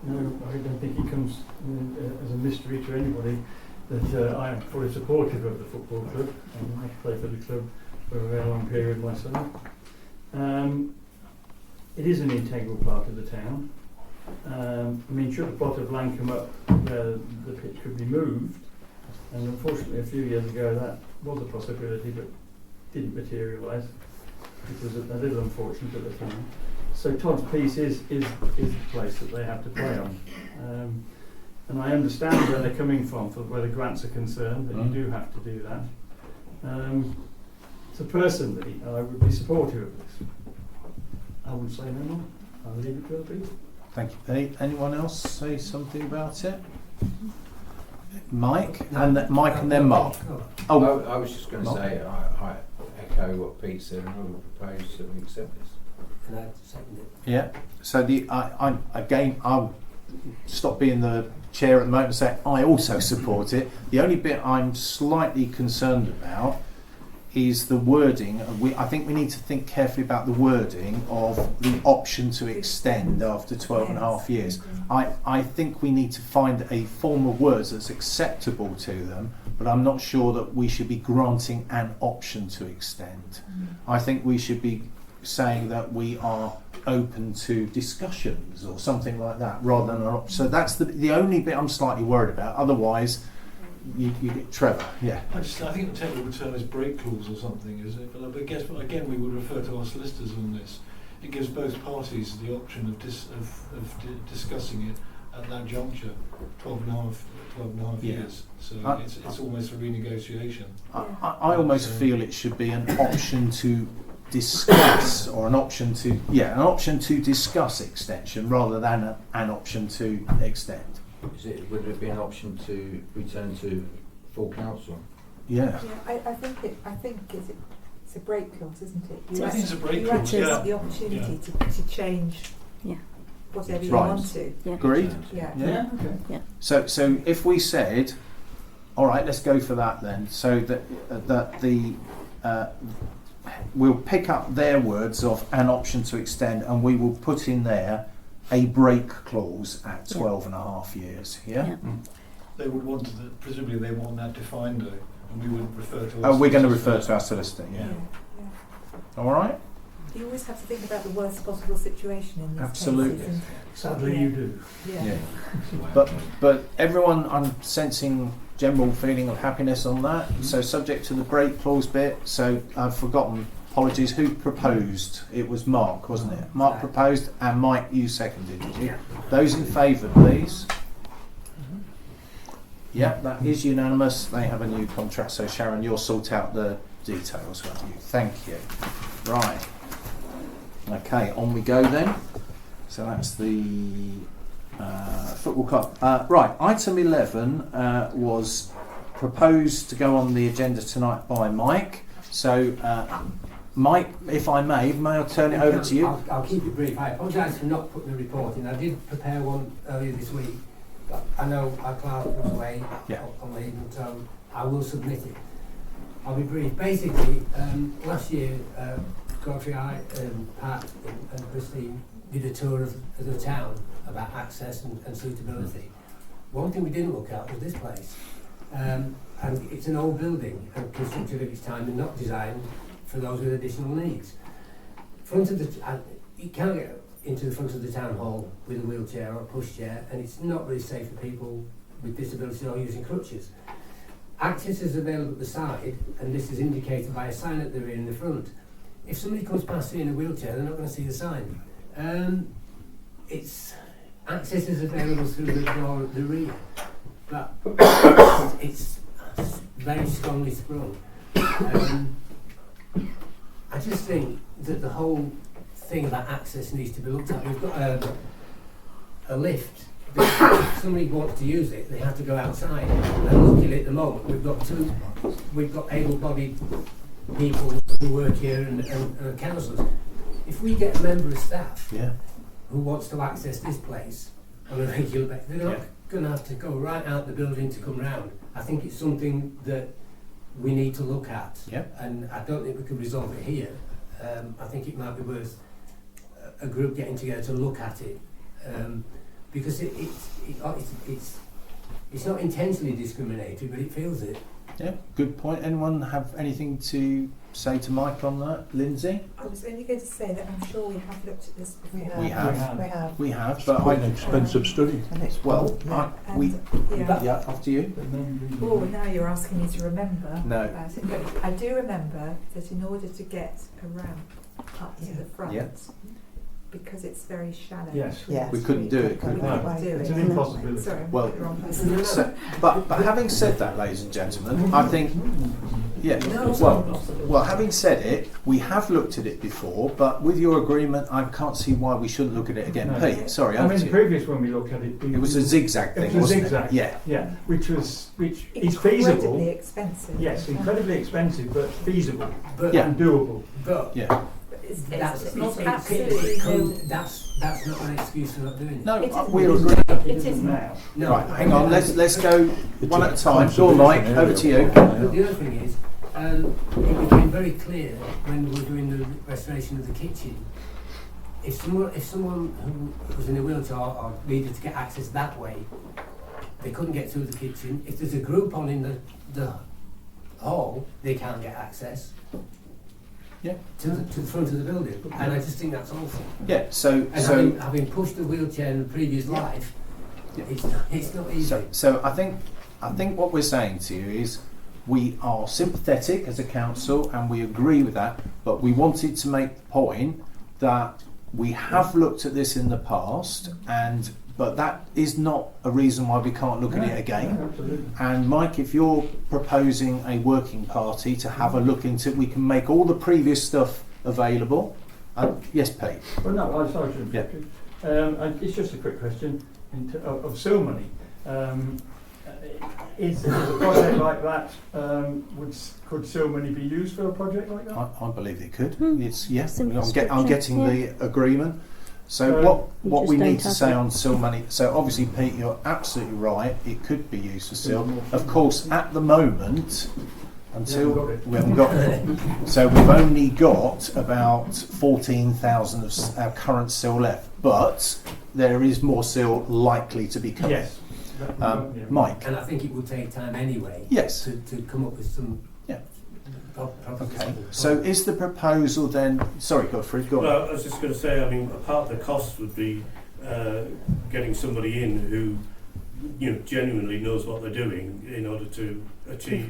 I don't think it comes as a mystery to anybody that I am fully supportive of the football club. I've played for the club for a very long period myself. It is an integral part of the town. I mean, should a plot of land come up where the pitch could be moved, and unfortunately a few years ago that was a possibility but didn't materialise. It was a little unfortunate at the time. So Todd's piece is the place that they have to play on. And I understand where they're coming from, for where the grants are concerned, that you do have to do that. So personally, I would be supportive of this. I wouldn't say no more. I'll leave it to other people. Thank you, Pete. Anyone else say something about it? Mike? And then Mark. Oh, I was just going to say, I echo what Pete said, and I would propose that we accept this. And I second it. Yeah. So I'll stop being the chair at the moment and say I also support it. The only bit I'm slightly concerned about is the wording. I think we need to think carefully about the wording of the option to extend after 12 and a half years. I think we need to find a form of words that's acceptable to them, but I'm not sure that we should be granting an option to extend. I think we should be saying that we are open to discussions or something like that, rather than an option. So that's the only bit I'm slightly worried about. Otherwise, you get Trevor. Yeah. I think the technical term is break clause or something, is it? But I guess again we would refer to our solicitors on this. It gives both parties the option of discussing it at that juncture, 12 and a half years. So it's almost a renegotiation. I almost feel it should be an option to discuss, or an option to discuss extension rather than an option to extend. Would it be an option to return to full council? Yeah. I think it's a break clause, isn't it? I think it's a break clause. You actually have the opportunity to change whatever you want to. Yeah. Agreed. Yeah. Okay. Yeah. So if we said, all right, let's go for that then. So that we'll pick up their words of an option to extend, and we will put in there a break clause at 12 and a half years. Yeah. They would want presumably they want that defined, though, and we would refer to. We're going to refer to our solicitor. Yeah. All right. You always have to think about the worst possible situation in these Absolutely. cases. Sadly, you do. Yeah. But everyone, I'm sensing general feeling of happiness on that. So subject to the break clause bit. So I've forgotten. Apologies. Who proposed? It was Mark, wasn't it? Mark proposed, and Mike, you seconded, did you? Those in favour, please. Yep, that is unanimous. They have a new contract. So Sharon, you'll sort out the details, won't you? Thank you. Right. Okay, on we go then. So that's the football club. Right, item 11 was proposed to go on the agenda tonight by Mike. So, Mike, if I may I turn it over to you? I'll keep it brief. I apologise for not putting the report in. I did prepare one earlier this week, but I know our clerk was away on leave, so I will submit it. I'll be brief. Basically, last year, Godfrey, Pat and Christine did a tour of the town about access and suitability. One thing we didn't look at was this place. And it's an old building and constructed at its time and not designed for those with additional needs. You can't get into the front of the town hall with a wheelchair or a pushchair, and it's not really safe for people with disability or using crutches. Access is available at the side, and this is indicated by a sign at the rear and the front. If somebody comes past here in a wheelchair, they're not going to see the sign. Access is available through the door at the rear, but it's very strongly sprung. I just think that the whole thing about access needs to be looked at. We've got a lift. If somebody wants to use it, they have to go outside. And luckily at the moment, we've got able-bodied people who work here and councillors. If we get a member of staff who wants to access this place on a regular basis. They're not going to have to go right out the building to come round. I think it's something that we need to look at, and I don't think we can resolve it here. I think it might be worth a group getting together to look at it, because it's not intentionally discriminatory, but it feels it. Yeah, good point. Anyone have anything to say to Mike on that? Lindsay? I was only going to say that I'm sure we have looked at this before. We have, but quite an expensive study. After you. Oh, now you're asking me to remember No. about it. But I do remember that in order to get a ramp up to the front, because it's very shallow. Yes. We couldn't do it, could we? It's an impossibility. Sorry, Well, I'm the wrong person. So, but having said that, ladies and gentlemen, I think, well, having said it, we have looked at it before, but with your agreement, I can't see why we shouldn't look at it again. No. Pete, sorry, I mean, the previous one we looked at it, it was a zigzag thing, it was a wasn't zigzag, it? yeah, which is feasible. Incredibly expensive. Yes, incredibly expensive, but feasible and doable. But that's not an excuse for not doing it. No, we'll agree. It isn't now. No. Right, hang on. Let's go one at a time. Go on, Mike. Over to you. But the other thing is, it became very clear when we were doing the restoration of the kitchen. If someone who was in a wheelchair or needed to get access that way, they couldn't get through the kitchen. If there's a group on in the hall, they can't get access. To the front of the building, and I just think that's awful. Yeah. So having pushed the wheelchair in the previous life, it's not easy. So I think what we're saying to you is we are sympathetic as a council and we agree with that, but we wanted to make the point that we have looked at this in the past, but that is not a reason why we can't look at it again. Absolutely. And Mike, if you're proposing a working party to have a look into it, we can make all the previous stuff available. Yes, Pete. Well, no, I'm sorry to interrupt you. It's just a quick question of seal money. Is a project like that, could seal money be used for a project like that? I believe it could. I'm getting the agreement. So what we need to say on seal money, so obviously Pete, you're absolutely right, it could be used for seal. Of course, at the moment, until we haven't got it, so we've only got about 14,000 of our current seal left, but there is more seal likely to be coming. Yes. Mike? And I think it will take time anyway to come up with some Okay, so is the proposal then... Sorry, Godfrey, go on. Well, I was just going to say, I mean, a part of the cost would be getting somebody in who, genuinely knows what they're doing in order to achieve.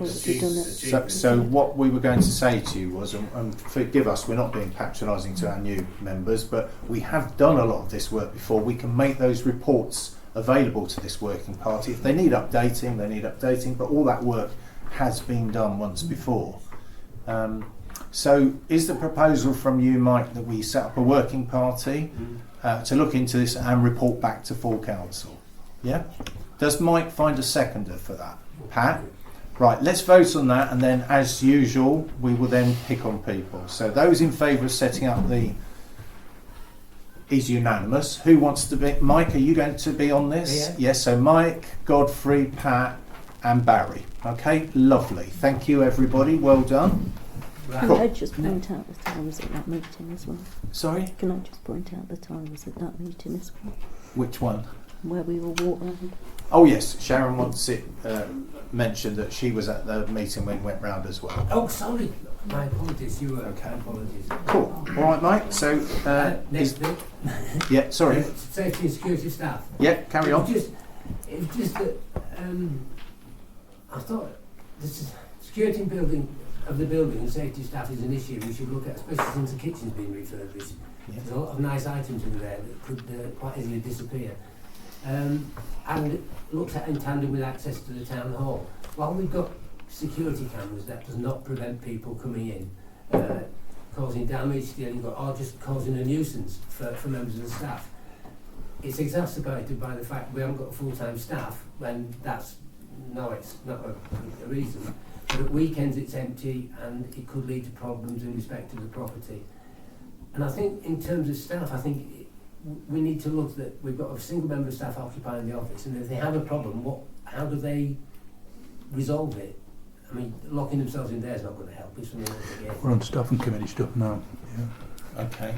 So what we were going to say to you was, and forgive us, we're not being patronising to our new members, but we have done a lot of this work before. We can make those reports available to this working party. If they need updating, they need updating, but all that work has been done once before. So is the proposal from you, Mike, that we set up a working party to look into this and report back to full council? Yeah? Does Mike find a seconder for that? Pat? Right, let's vote on that, and then as usual we will then pick on people. So those in favour of setting up is unanimous. Who wants to be? Mike, are you going to be on this? Yeah. Yes, so Mike, Godfrey, Pat and Barry. Okay, lovely. Thank you everybody, well done. Can I just point out the time was at that meeting as well? Sorry? Can I just point out the time was at that meeting as well? Which one? Where we all walked around. Oh yes, Sharon wants it mentioned that she was at the meeting when we went round as well. Oh, sorry. My apologies. You were okay. Apologies. Cool. All right, Mike. So next bit. Yeah. Sorry. Safety and security staff. Yeah. Carry on. It was just that I thought the security and building and safety staff is an issue we should look at, especially since the kitchen's been refurbished. Yeah. There's a lot of nice items in there that could quite easily disappear. And looked at in tandem with access to the town hall. While we've got security cameras, that does not prevent people coming in, causing damage, stealing, or just causing a nuisance for members of the staff. It's exacerbated by the fact we haven't got full-time staff when it's not a reason. But at weekends it's empty and it could lead to problems in respect to the property. And I think in terms of staff, I think we need to look that we've got a single member of staff occupying the office, and if they have a problem, how do they resolve it? I mean, locking themselves in there is not going to help if something happens again. We're on staff and committee stuff now. Yeah. Okay.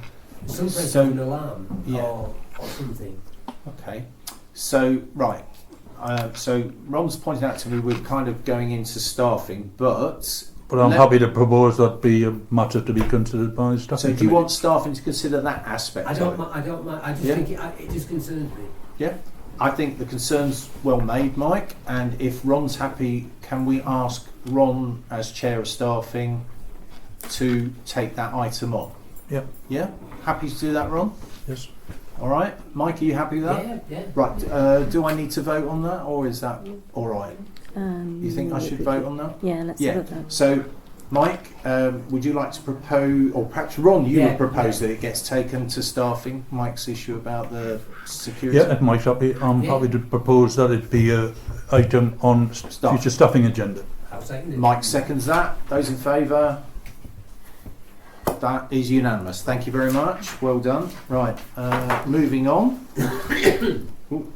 Some place So- an alarm or something. Okay. So, right. So Ron's pointed out to me we're kind of going into staffing, but I'm happy to propose that be a matter to be considered by the staff. So do you want staffing to consider that aspect? I don't mind. I just think it just concerns me. Yeah. I think the concern's well made, Mike, and if Ron's happy, can we ask Ron as chair of staffing to take that item on? Yeah. Yeah? Happy to do that, Ron? Yes. All right. Mike, are you happy with that? Yeah. Right. Do I need to vote on that, or is that all right? You think I should vote on that? Yeah, let's have a vote. So, Mike, would you like to propose, or perhaps Ron, you would propose that it gets taken to staffing, Mike's issue about the security? Yeah, if Mike's happy, I'm happy to propose that it be an item on future staffing agenda. I'll second it. Mike seconds that. Those in favour? That is unanimous. Thank you very much. Well done. Right, moving on. Ooh,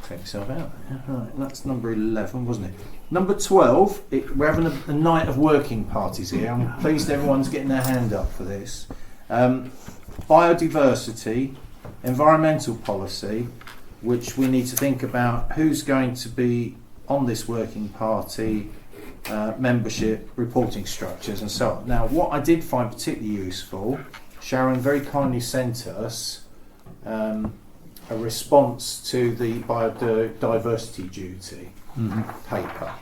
take yourself out. Right, that's number 11, wasn't it? Number 12, we're having a night of working parties here. I'm pleased everyone's getting their hand up for this. Biodiversity, environmental policy, which we need to think about who's going to be on this working party, membership, reporting structures and so on. Now, what I did find particularly useful, Sharon very kindly sent us a response to the biodiversity duty paper.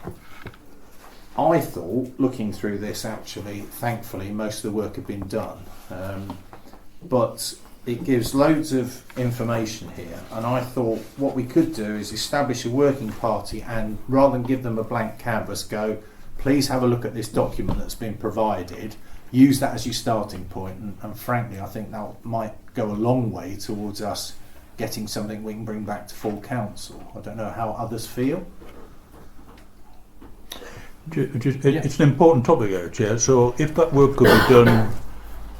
I thought, looking through this, actually, thankfully, most of the work had been done. But it gives loads of information here, and I thought what we could do is establish a working party, and rather than give them a blank canvas, go, please have a look at this document that's been provided, use that as your starting point, and frankly I think that might go a long way towards us getting something we can bring back to full council. I don't know how others feel. It's an important topic, Chair, so if that work could be done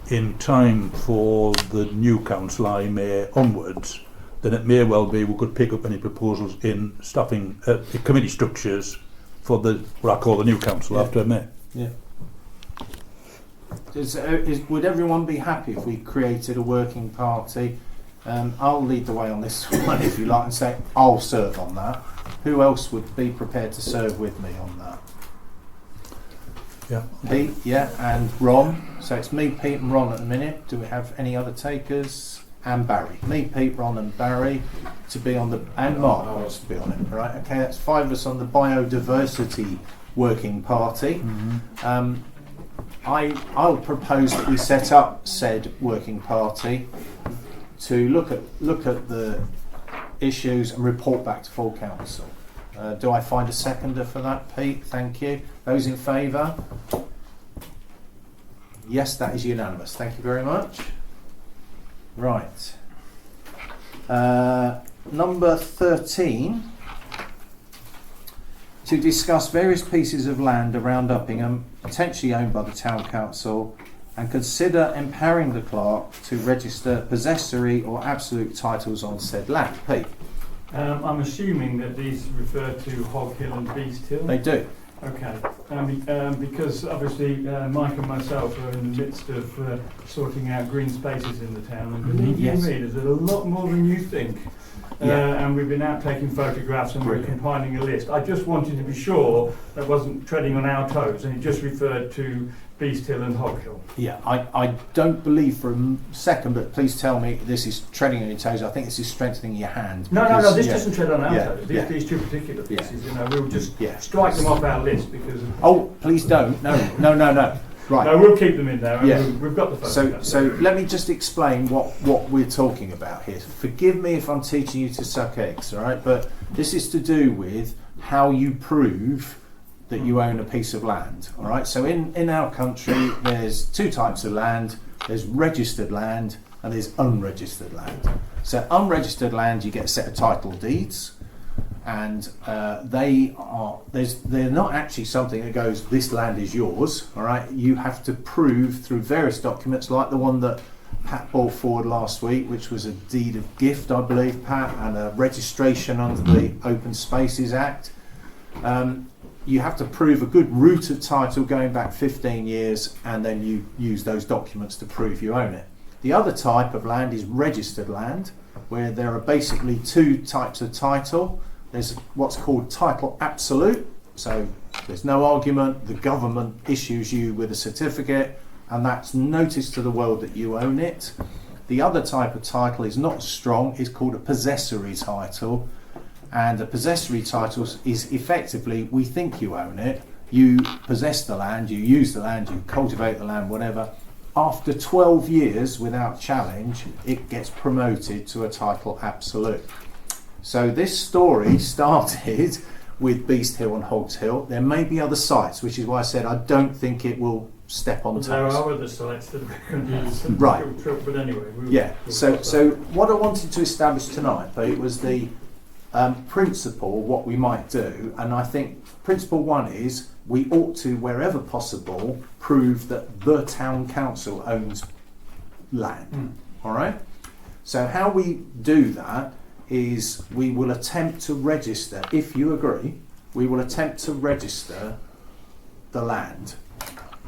in time for the new council, I May onwards, then it may well be we could pick up any proposals in staffing committee structures for what I call the new council after May. Yeah. Would everyone be happy if we created a working party? I'll lead the way on this one if you like and say I'll serve on that. Who else would be prepared to serve with me on that? Yeah. Pete, yeah, and Ron. So it's me, Pete and Ron at the minute. Do we have any other takers? And Barry. Me, Pete, Ron and Barry to be on the... And Mark wants to be on it, right? Okay, that's 5 of us on the biodiversity working party. I'll propose that we set up said working party to look at the issues and report back to full council. Do I find a seconder for that, Pete? Thank you. Those in favour? Yes, that is unanimous. Thank you very much. Right. Number 13. To discuss various pieces of land around Uppingham, potentially owned by the Town Council, and consider empowering the clerk to register possessory or absolute titles on said land. Pete? I'm assuming that these refer to Hog Hill and Beast Hill? They do. Okay, because obviously Mike and myself are in the midst of sorting out green spaces in the town, and believe you me, there's a lot more than you think. And we've been out taking photographs and we're compiling a list. I just wanted to be sure that wasn't treading on our toes, and it just referred to Beast Hill and Hog Hill. Yeah, I don't believe for a second, but please tell me this is treading on your toes. I think this is strengthening your hand. No, this doesn't tread on our toes. These two particular pieces, we'll just strike them off our list because... Oh, please don't. No. Right. No, we'll keep them in there. And we've got the photographs. So let me just explain what we're talking about here. Forgive me if I'm teaching you to suck eggs, all right? But this is to do with how you prove that you own a piece of land, all right? So in our country, there's 2 types of land. There's registered land and there's unregistered land. So unregistered land, you get a set of title deeds, and they're not actually something that goes, this land is yours, all right? You have to prove through various documents, like the one that Pat brought forward last week, which was a deed of gift, I believe, Pat, and a registration under the Open Spaces Act. You have to prove a good root of title going back 15 years, and then you use those documents to prove you own it. The other type of land is registered land, where there are basically two types of title. There's what's called title absolute, so there's no argument, the government issues you with a certificate, and that's notice to the world that you own it. The other type of title is not strong, it's called a possessory title, and a possessory title is effectively, we think you own it, you possess the land, you use the land, you cultivate the land, whatever. After 12 years without challenge, it gets promoted to a title absolute. So this story started with Beast Hill and Hogs Hill. There may be other sites, which is why I said I don't think it will step on toes. There are other sites that can use some right. trouble, but anyway. So what I wanted to establish tonight, though, it was the principle, what we might do, and I think principle one is we ought to, wherever possible, prove that the town council owns land. All right? So how we do that is we will attempt to register, if you agree, we will attempt to register the land,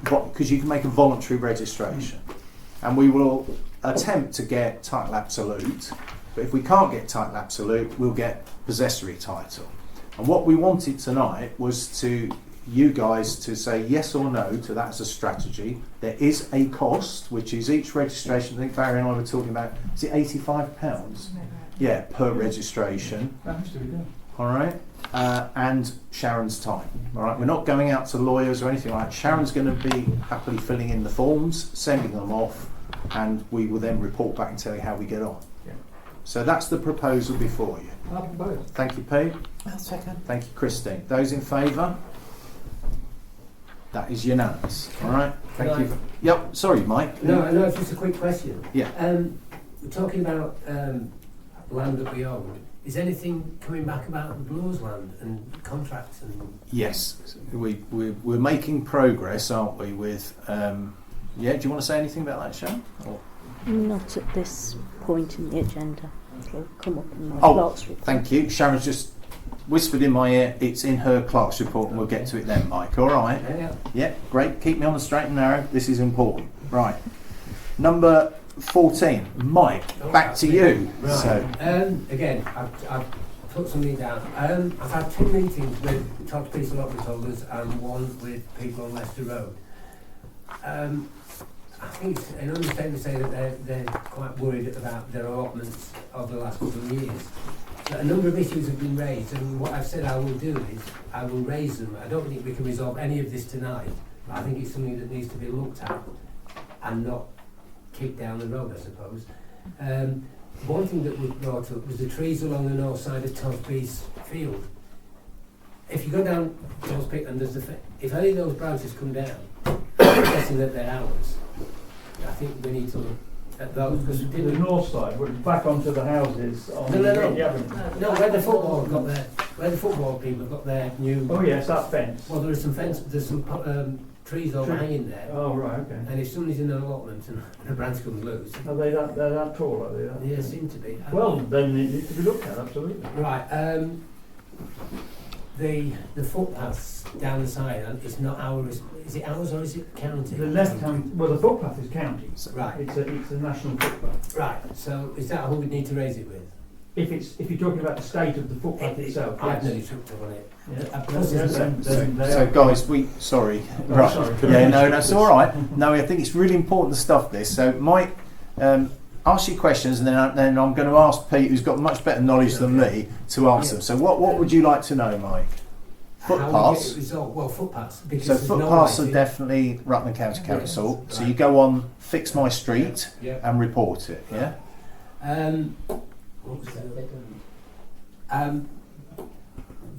because you can make a voluntary registration, and we will attempt to get title absolute, but if we can't get title absolute, we'll get possessory title. And what we wanted tonight was to you guys to say yes or no to that as a strategy. There is a cost, which is each registration. I think Barry and I were talking about, is it £85? Yeah, per registration. All right, and Sharon's time. All right, we're not going out to lawyers or anything like that. Sharon's going to be happily filling in the forms, sending them off, and we will then report back and tell you how we get on. Yeah. So that's the proposal before you. Thank you, Pete. I'll second. Thank you, Christine. Those in favour? That is unanimous. All right. Thank you. Yep. Sorry, Mike. No, it's just a quick question. Yeah. We're talking about land that we own. Is anything coming back about the Bloors land and contracts and? Yes, we're making progress, aren't we? With yeah. Do you want to say anything about that, Sharon? Or? Not at this point in the agenda. It'll come up in my clerk's report. Thank you. Sharon's just whispered in my ear. It's in her clerk's report, and we'll get to it then, Mike. All right. Yeah. Great. Keep me on the straight and narrow. This is important. Right. Number 14, Mike. Back to you. Right. So again, I've put something down. I've had 2 meetings with top piece allotment holders and one with people on Leicester Road. I think it's an understatement to say that they're quite worried about their allotments of the last couple of years. But a number of issues have been raised, and what I've said I will do is I will raise them. I don't think we can resolve any of this tonight, but I think it's something that needs to be looked at and not kicked down the road, I suppose. One thing that was brought up was the trees along the north side of Tosby's field. If you go down Tosby and there's if any of those branches come down, I'm guessing that they're ours. I think we need to look at those. The north side, we're back onto the houses on No, where the football people have got their new. Oh yes, that fence. Well, there's some trees overhanging there. Oh right, okay. And if somebody's in an allotment and a branch comes loose. Are they they're that tall? Are they? That yeah, seem to be. Well, then it needs to be looked at, absolutely. Right. The footpaths down the side, it's not ours. Is it ours or is it county? The left hand, well, the footpath is county. Right. It's a national footpath. Right. So is that who we need to raise it with? If you're talking about the state of the footpath itself, I've nearly tripped on it. Yeah. So guys, sorry. Right. Yeah, no, that's all right. No, I think it's really important stuff. This. So Mike, ask your questions, and then I'm going to ask Pete, who's got much better knowledge than me, to answer them. So what would you like to know, Mike? Footpaths. Footpaths. So footpaths are definitely Rutland County Council. So you go on Fix My Street and report it. Yeah. What was that?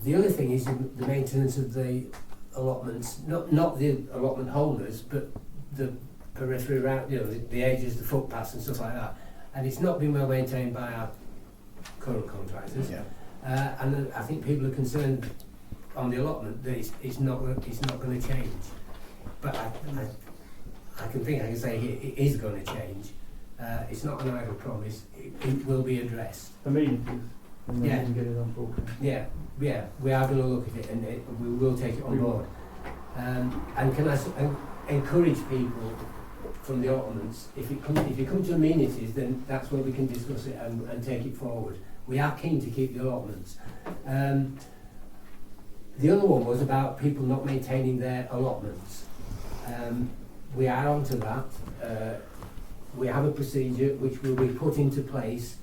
The other thing is the maintenance of the allotments, not the allotment holders, but the periphery around, the edges, the footpaths and stuff like that. And it's not been well maintained by our current contractors. Yeah. And I think people are concerned on the allotment that it's not going to change. But I can say it is going to change. It's not an idle promise. It will be addressed. Amenities. And then Yeah. we can get it on board. Yeah, we are going to look at it and we will take it on board. And can I encourage people from the allotments, if it comes to amenities, then that's where we can discuss it and take it forward. We are keen to keep the allotments. The other one was about people not maintaining their allotments. We are onto that. We have a procedure which will be put into place.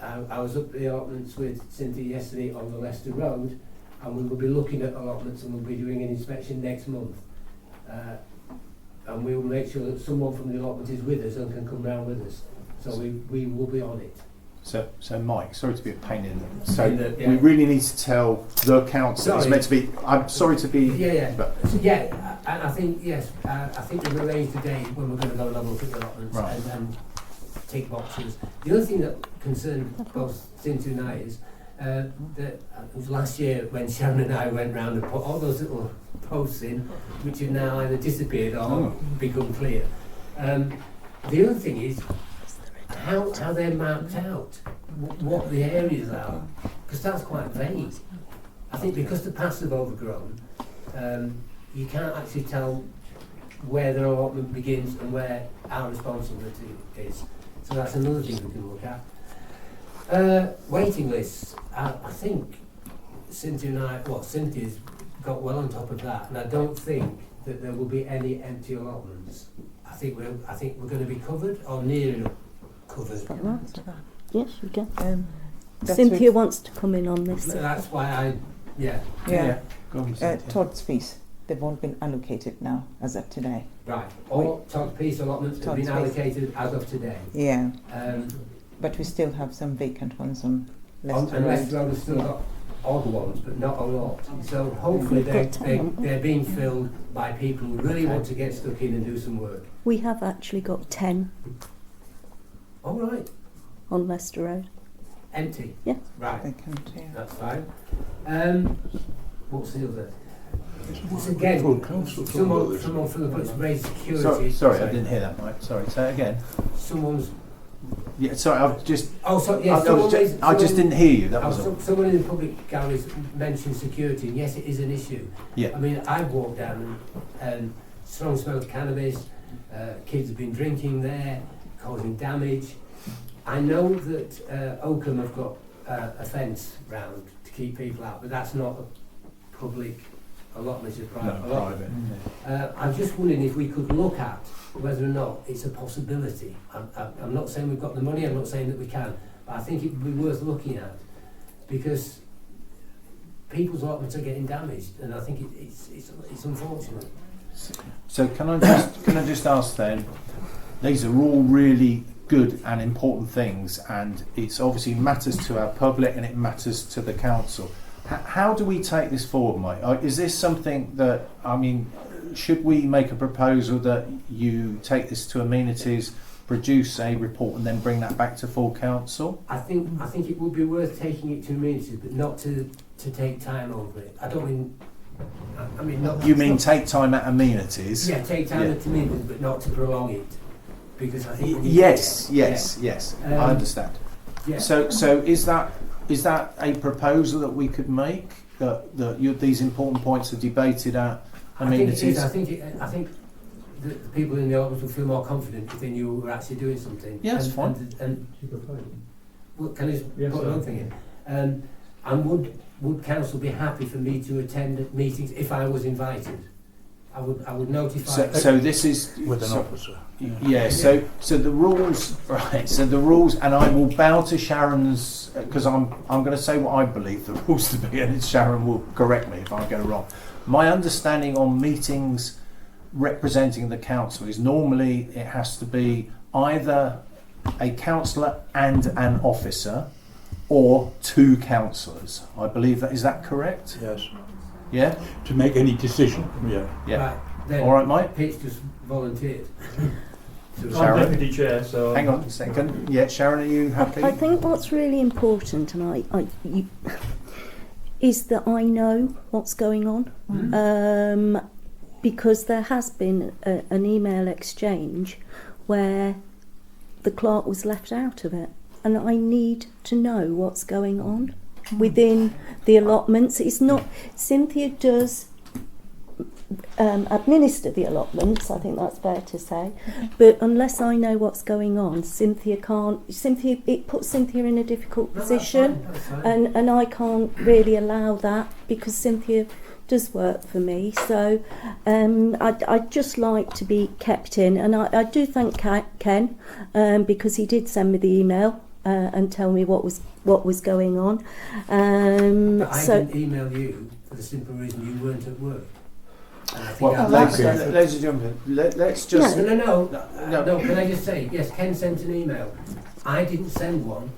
I was up at the allotments with Cynthia yesterday on the Leicester Road, and we will be looking at allotments and we'll be doing an inspection next month. And we will make sure that someone from the allotment is with us and can come round with us. So we will be on it. So Mike, sorry to be a pain in the... So we really need to tell the council, it's meant to be... I'm sorry to be... But and I think, yes, I think we've arranged a day when we're going to go and have a look at the allotments and tick boxes. The other thing that concerned both Cynthia and I is that it was last year when Sharon and I went round and put all those little posts in, which have now either disappeared or become clear. The other thing is how they're mapped out, what the areas are, because that's quite vague. I think because the paths have overgrown, you can't actually tell where their allotment begins and where our responsibility is. So that's another thing we can look at. Waiting lists. I think Cynthia's got well on top of that, and I don't think that there will be any empty allotments. I think we're going to be covered or near enough covered. Yes, you can. Cynthia wants to come in on this. That's why Go on, Todd's piece, they've all been allocated now as of today. Right. All Todd's piece allotments have been allocated as of today. Yeah. But we still have some vacant ones on Leicester And Road. Leicester Road has still got odd ones, but not a lot. So hopefully they're being filled by people who really want to get stuck in and do some work. We have actually got 10 All right. on Leicester Road. Empty? Yeah. Right. Vacant, yeah. That's fine. What's the other? It's again, someone from the police raised security. Sorry, I didn't hear that, Mike. Sorry, say it again. Someone's... Yeah, sorry, I've just... Oh, so, yes, I just didn't hear you, that was all. Someone in the public galleries mentioned security, and yes, it is an issue. Yeah. I mean, I've walked down and strong smell of cannabis, kids have been drinking there, causing damage. I know that Oakham have got a fence round to keep people out, but that's not a public allotment, it's a private allotment. I'm just wondering if we could look at whether or not it's a possibility. I'm not saying we've got the money, I'm not saying that we can, but I think it would be worth looking at, because people's allotments are getting damaged, and I think it's unfortunate. So can I just ask then, these are all really good and important things, and it's obviously matters to our public and it matters to the council. How do we take this forward, Mike? Is this something that, I mean, should we make a proposal that you take this to amenities, produce a report and then bring that back to full council? I think it would be worth taking it to amenities, but not to take time over it. I don't mean... I mean not... You mean take time at amenities? Yeah, take time at amenities, but not to prolong it. Because I think... Yes, I understand. Yeah. So is that a proposal that we could make, that these important points are debated at amenities? I think the people in the office will feel more confident if they knew we were actually doing something. Yeah, that's fine. Well, can I just put another thing in? And would council be happy for me to attend meetings if I was invited? I would notify... So this is... With an officer. Yeah, so the rules, right, so the rules, and I will bow to Sharon's, because I'm going to say what I believe the rules to be, and Sharon will correct me if I go wrong. My understanding on meetings representing the council is normally it has to be either a councillor and an officer, or 2 councillors. I believe that, is that correct? Yes. Yeah? To make any decision, yeah. Right, then all right, Mike? Pete's just volunteered. I'm deputy chair, so... Hang on a second. Yeah, Sharon, are you happy? I think what's really important, and is that I know what's going on, because there has been an email exchange where the clerk was left out of it, and I need to know what's going on within the allotments. It's not Cynthia does administer the allotments, I think that's fair to say, but unless I know what's going on, Cynthia can't. It puts Cynthia in a difficult position, That's fine. and I can't really allow that because Cynthia does work for me. So I'd just like to be kept in, and I do thank Ken because he did send me the email and tell me what was going on. But I didn't email you for the simple reason you weren't at work. Well, ladies and gentlemen, let's just... No, can I just say, yes, Ken sent an email. I didn't send one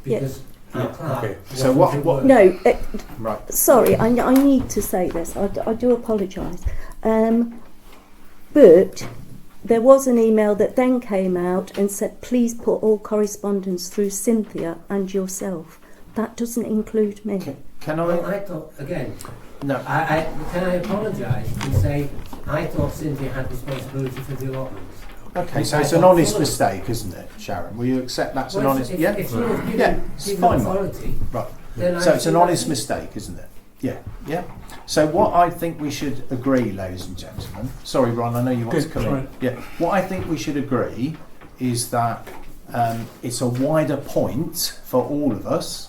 because our clerk So wasn't at what work. No, right. Sorry, I need to say this. I do apologise. But there was an email that then came out and said, please put all correspondence through Cynthia and yourself. That doesn't include me. Can I... Well, I thought, again, No. can I apologise and say I thought Cynthia had responsibility for the allotments? Okay, so it's an honest mistake, isn't it, Sharon? Will you accept that's an honest... If Yeah? you're given, Yeah, it's given fine, mate. authority, Right. then So I it's an think honest that's- mistake, isn't it? Yeah, yeah. So what I think we should agree, ladies and gentlemen... Sorry, Ron, I know you want to come in. Yeah. What I think we should agree is that it's a wider point for all of us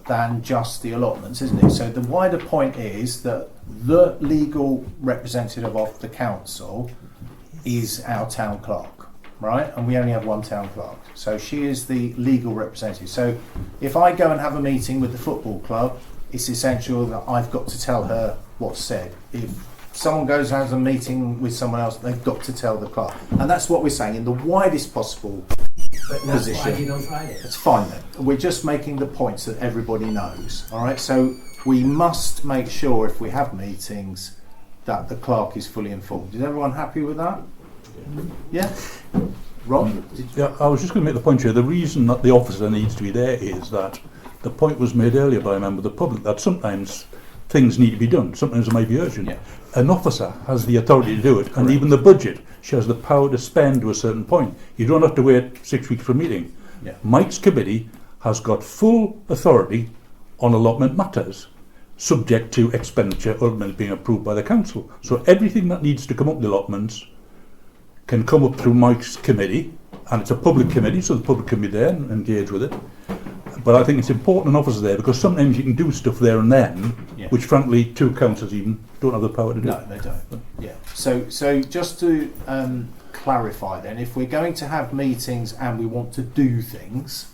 than just the allotments, isn't it? So the wider point is that the legal representative of the council is our town clerk, right? And we only have one town clerk. So she is the legal representative. So if I go and have a meeting with the football club, it's essential that I've got to tell her what's said. If someone goes and has a meeting with someone else, they've got to tell the clerk. And that's what we're saying, in the widest possible But that's position. what I did on Friday. That's fine then. We're just making the points that everybody knows. All right. So we must make sure if we have meetings that the clerk is fully informed. Is everyone happy with that? Yeah. Ron? Yeah, I was just going to make the point here. The reason that the officer needs to be there is that the point was made earlier by a member of the public that sometimes things need to be done. Sometimes it might be urgent. Yeah. An officer has the authority to do it, and even the budget, she has the power to spend to a certain point. You don't have to wait 6 weeks for a meeting. Yeah. Mike's committee has got full authority on allotment matters, subject to expenditure ultimately being approved by the council. So everything that needs to come up in the allotments can come up through Mike's committee, and it's a public committee, so the public can be there and engage with it. But I think it's important an officer there because sometimes you can do stuff there and then, Yeah. which frankly two councillors even don't have the power to do. No, they don't. Yeah. So just to clarify then, if we're going to have meetings and we want to do things,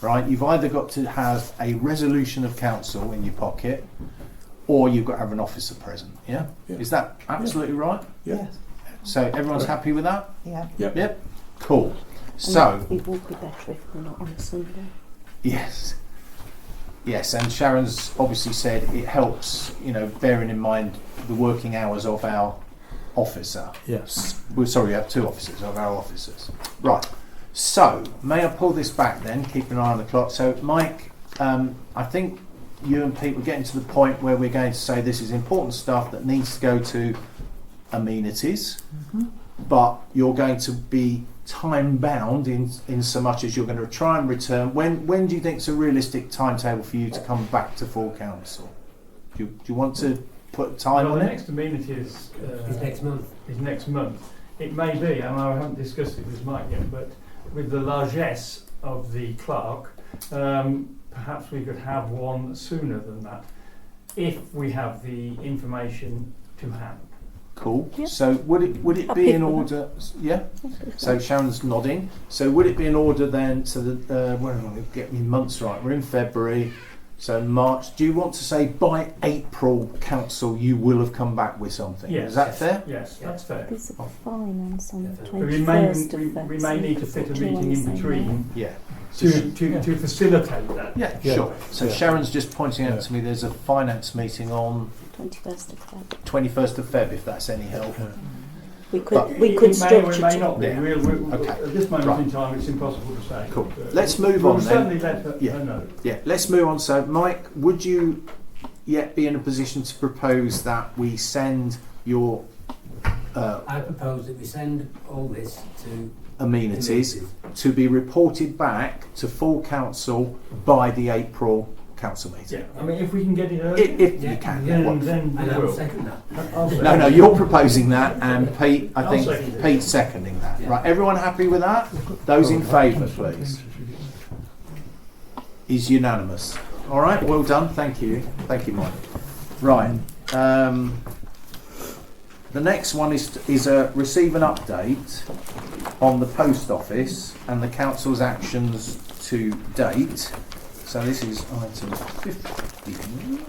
right, you've either got to have a resolution of council in your pocket or you've got to have an officer present. Yeah? Yeah. Is that absolutely right? Yeah. So everyone's happy with that? Yeah. Yep. Yep. Cool. So... It would be better if we're not on a Sunday. Yes. Yes, and Sharon's obviously said it helps, bearing in mind the working hours of our officer. Yes. Well, sorry, we have two officers, of our officers. Right. So, may I pull this back then, keep an eye on the clock. So, Mike, I think you and Pete were getting to the point where we're going to say this is important stuff that needs to go to amenities, but you're going to be time bound in so much as you're going to try and return. When do you think it's a realistic timetable for you to come back to full council? Do you want to put time on the it? next amenity is next month. Is next month. It may be, and I haven't discussed it with Mike yet, but with the largesse of the clerk, perhaps we could have one sooner than that, if we have the information to hand. Cool. Yeah. So would it I'll be pick in one. order? Yeah. So Sharon's nodding. So would it be in order then? So that where am I going to get me months right? We're in February. So March. Do you want to say by April council you will have come back with something? Yes. Is that fair? Yes, that's fair. There's a finance on the But we may 21st of February. we may need to fit a Do you meeting wanna in say between Yeah. to facilitate that. Yeah. Yeah. Sure. So Yeah. Sharon's just pointing out Yeah. to me there's a finance meeting on 21st of February. 21st of Feb. If that's any help. We But could, we It could may structure or it may it. not be. Yeah. Okay. At this moment Right. in time, it's impossible to say. Cool. But, Let's move we'll on then. certainly let her, Yeah. her know. Yeah, let's move on. So, Mike, would you yet be in a position to propose that we send your I propose that we send all this to amenities to be reported back to full council by the April council meeting. Yeah, I mean, if we can get it early, If you can. then we will. Second that. No, you're proposing that, and Pete, I think I'll second it. Pete's seconding that. Right, everyone happy with that? Those in favour, please. Is unanimous. All right, well done. Thank you, Mike. Right. The next one is a receive an update on the post office and the council's actions to date. So this is item 15.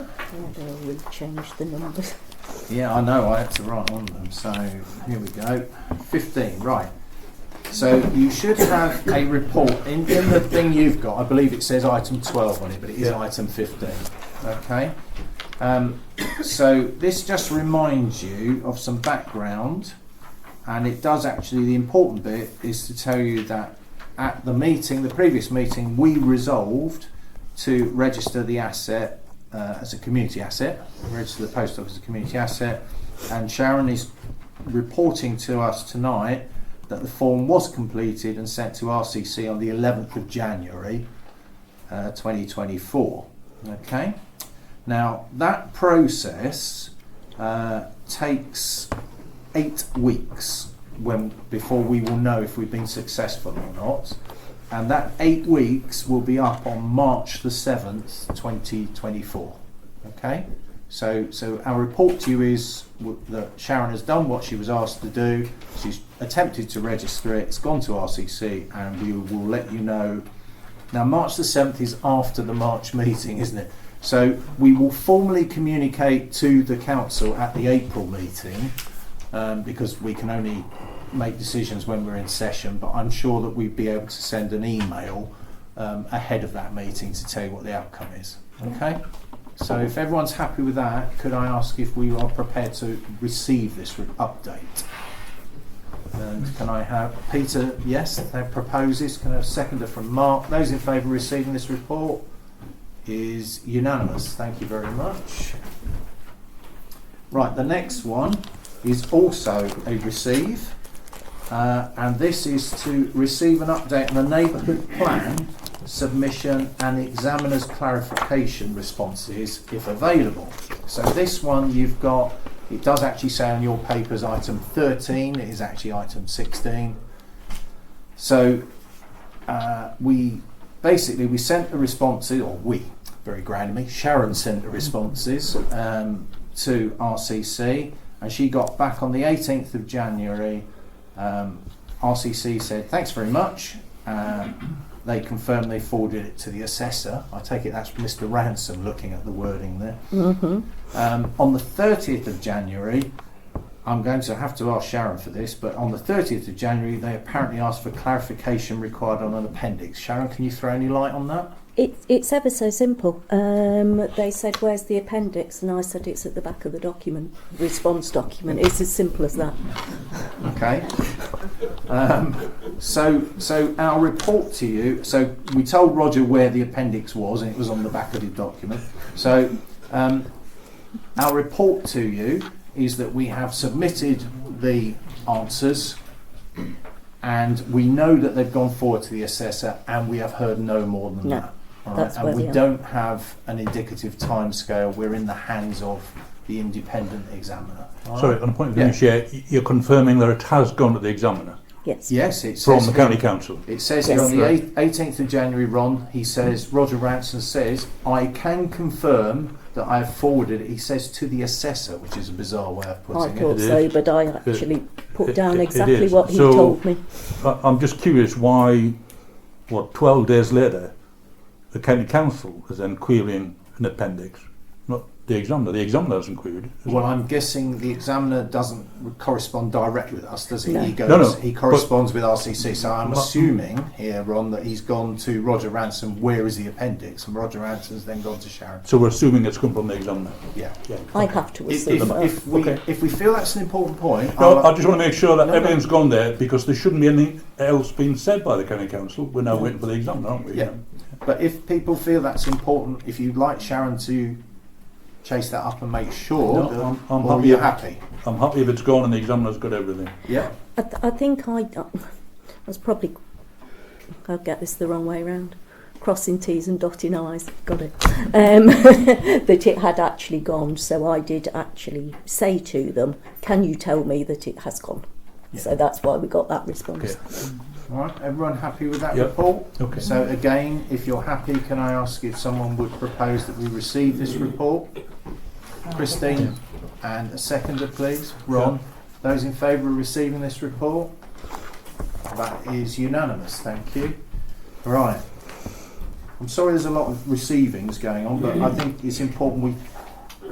We'll change the numbers. Yeah, I know, I had to write on them. So here we go. 15, right. So you should have a report in the thing you've got. I believe it says item 12 on it, but it is item 15. Okay. So this just reminds you of some background, and it does actually, the important bit is to tell you that at the meeting, the previous meeting, we resolved to register the asset as a community asset, register the post office as a community asset, and Sharon is reporting to us tonight that the form was completed and sent to RCC on the 11th of January 2024. Okay. Now that process takes 8 weeks before we will know if we've been successful or not, and that 8 weeks will be up on March the 7th 2024. Okay, so our report to you is that Sharon has done what she was asked to do. She's attempted to register it, it's gone to RCC, and we will let you know. Now March the 7th is after the March meeting, isn't it? So we will formally communicate to the council at the April meeting, because we can only make decisions when we're in session, but I'm sure that we'd be able to send an email ahead of that meeting to tell you what the outcome is. Okay? So if everyone's happy with that, could I ask if we are prepared to receive this update? And can I have Peter? Yes, that proposes. Can I have a seconder from Mark? Those in favour of receiving this report is unanimous. Thank you very much. Right, the next one is also a receive, and this is to receive an update on the neighbourhood plan submission and examiner's clarification responses if available. So this one you've got, it does actually say on your papers item 13, it is actually item 16. So we sent the responses, or very grandly, Sharon sent the responses to RCC, and she got back on the 18th of January. RCC said thanks very much. They confirmed they forwarded it to the assessor. I take it that's Mr. Ransom looking at the wording there. Mm-hmm. On the 30th of January, I'm going to have to ask Sharon for this, but on the 30th of January, they apparently asked for clarification required on an appendix. Sharon, can you throw any light on that? It's ever so simple. They said, where's the appendix? And I said, it's at the back of the document, response document. It's as simple as that. Okay. So our report to you, so we told Roger where the appendix was, and it was on the back of the document. So our report to you is that we have submitted the answers, and we know that they've gone forward to the assessor, and we have heard no more than that. All right? And we don't have an indicative timescale. We're in the hands of the independent examiner. Sorry, on a point of view, Chair, you're confirming that it has gone to the examiner? Yes. Yes, it from says the County Council. It says here on the 18th of January, Ron, he says, Roger Ransom says, I can confirm that I have forwarded it, he says, to the assessor, which is a bizarre way of putting it. I thought so, but I actually put down exactly what he told me. I'm just curious why, 12 days later, the County Council is then querying an appendix, not the examiner. The examiner hasn't queried it. Well, I'm guessing the examiner doesn't correspond directly with us, does he? No. He corresponds with RCC. So I'm assuming here, Ron, that he's gone to Roger Ransom. Where is the appendix? And Roger Ransom's then gone to Sharon. So we're assuming it's come from the examiner. Yeah. I have to assume if we feel that's an important point. No, I just want to make sure that everything's gone there, because there shouldn't be anything else being said by the County Council. We're now waiting for the examiner, aren't we? Yeah. But if people feel that's important, if you'd like Sharon to chase that up and make sure, I'm happy. You're happy. I'm happy if it's gone and the examiner's got everything. Yeah. I think I was probably I'll get this the wrong way round. Crossing T's and dotting I's, got it. That it had actually gone, so I did actually say to them, can you tell me that it has gone? Yeah. So that's why we got that response. Okay. All right, everyone happy with that Yep. report? Okay. So again, if you're happy, can I ask if someone would propose that we receive this report? Christine, and a seconder please. Ron, those in favour of receiving this report? That is unanimous, thank you. Right. I'm sorry there's a lot of receivings going on, but I think it's important we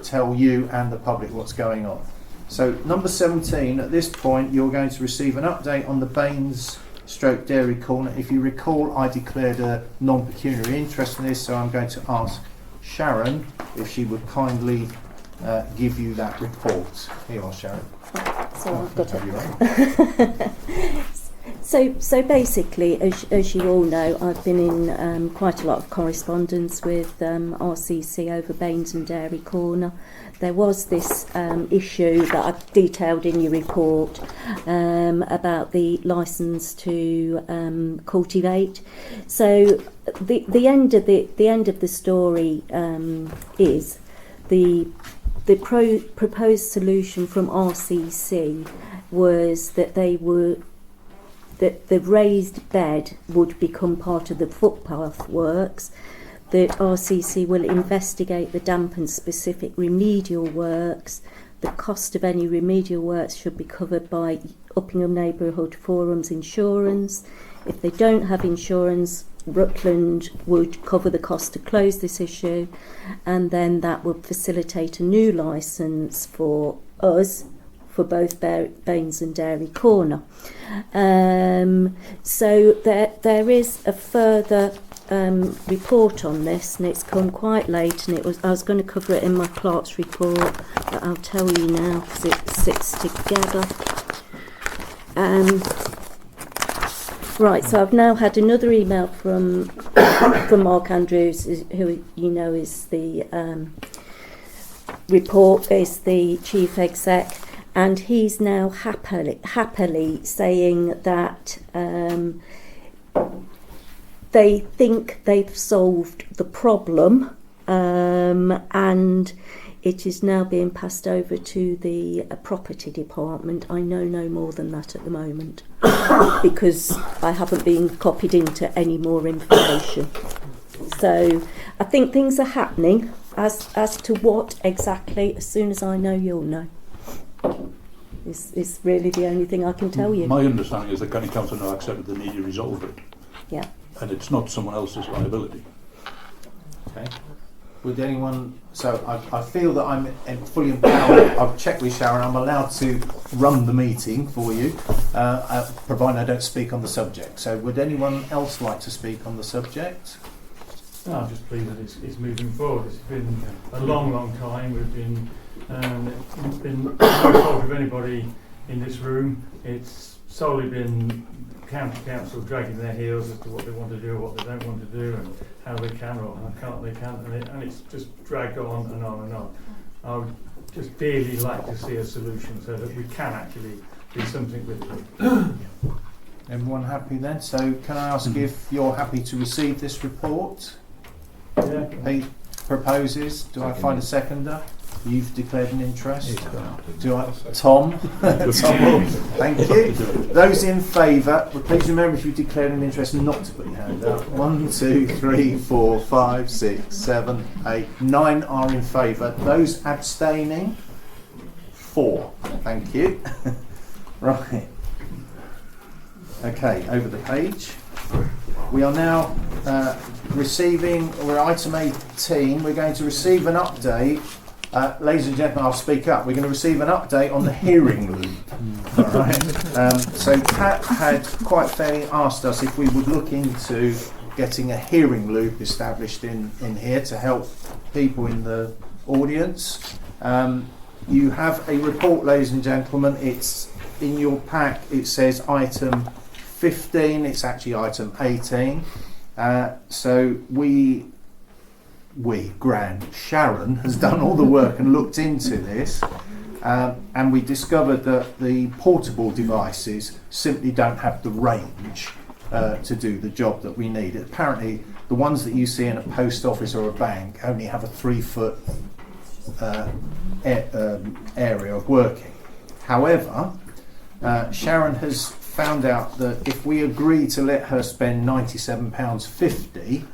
tell you and the public what's going on. So number 17, at this point you're going to receive an update on the Baines / Dairy Corner. If you recall, I declared a non-pecuniary interest in this, so I'm going to ask Sharon if she would kindly give you that report. Here you are, Sharon. So I've got it. So basically, as you all know, I've been in quite a lot of correspondence with RCC over Baines and Dairy Corner. There was this issue that I've detailed in your report about the licence to cultivate. So the end of the story is the proposed solution from RCC was that that the raised bed would become part of the footpath works, that RCC will investigate the damp and specific remedial works. The cost of any remedial works should be covered by Uppingham Neighbourhood Forum's insurance. If they don't have insurance, Rutland would cover the cost to close this issue, and then that would facilitate a new licence for us for both Baines and Dairy Corner. So there is a further report on this, and it's come quite late, and I was going to cover it in my clerk's report, but I'll tell you now because it sits together. Right, so I've now had another email from Mark Andrews, who you know is the chief exec, and he's now happily saying that they think they've solved the problem, and it is now being passed over to the property department. I know no more than that at the moment because I haven't been copied into any more information. So I think things are happening. As to what exactly, as soon as I know, you'll know. Is really the only thing I can tell you. My understanding is the County Council now accepted the need to resolve it. Yeah. And it's not someone else's liability. Okay. Would anyone? So I feel that I'm fully empowered. I've checked with Sharon. I'm allowed to run the meeting for you, provided I don't speak on the subject. So would anyone else like to speak on the subject? No, I'm just pleased that it's moving forward. It's been a long time. We've been no fault of anybody in this room. It's solely been county council dragging their heels as to what they want to do, what they don't want to do, and how they can or how they can't, and it's just dragged on and on and on. I would just dearly like to see a solution so that we can actually do something with it. Everyone happy then? So can I ask if you're happy to receive this report? Yeah. Pete proposes. Do I find a seconder? You've declared an interest. Do I? Tom? Tom, thank you. Those in favour, please remember if you've declared an interest not to put your hand up. 1, 2, 3, 4, 5, 6, 7, 8, 9 are in favour. Those abstaining? 4. Thank you. Right. Okay, over the page. We are now we're item 18. We're going to receive an update. Ladies and gentlemen, I'll speak up. We're going to receive an update on the hearing loop. All right. So Pat had quite fairly asked us if we would look into getting a hearing loop established in here to help people in the audience. You have a report, ladies and gentlemen. It's in your pack. It says item 15. It's actually item 18. So Sharon has done all the work and looked into this, and we discovered that the portable devices simply don't have the range to do the job that we need. Apparently, the ones that you see in a post office or a bank only have a 3-foot area of working. However, Sharon has found out that if we agree to let her spend £97.50,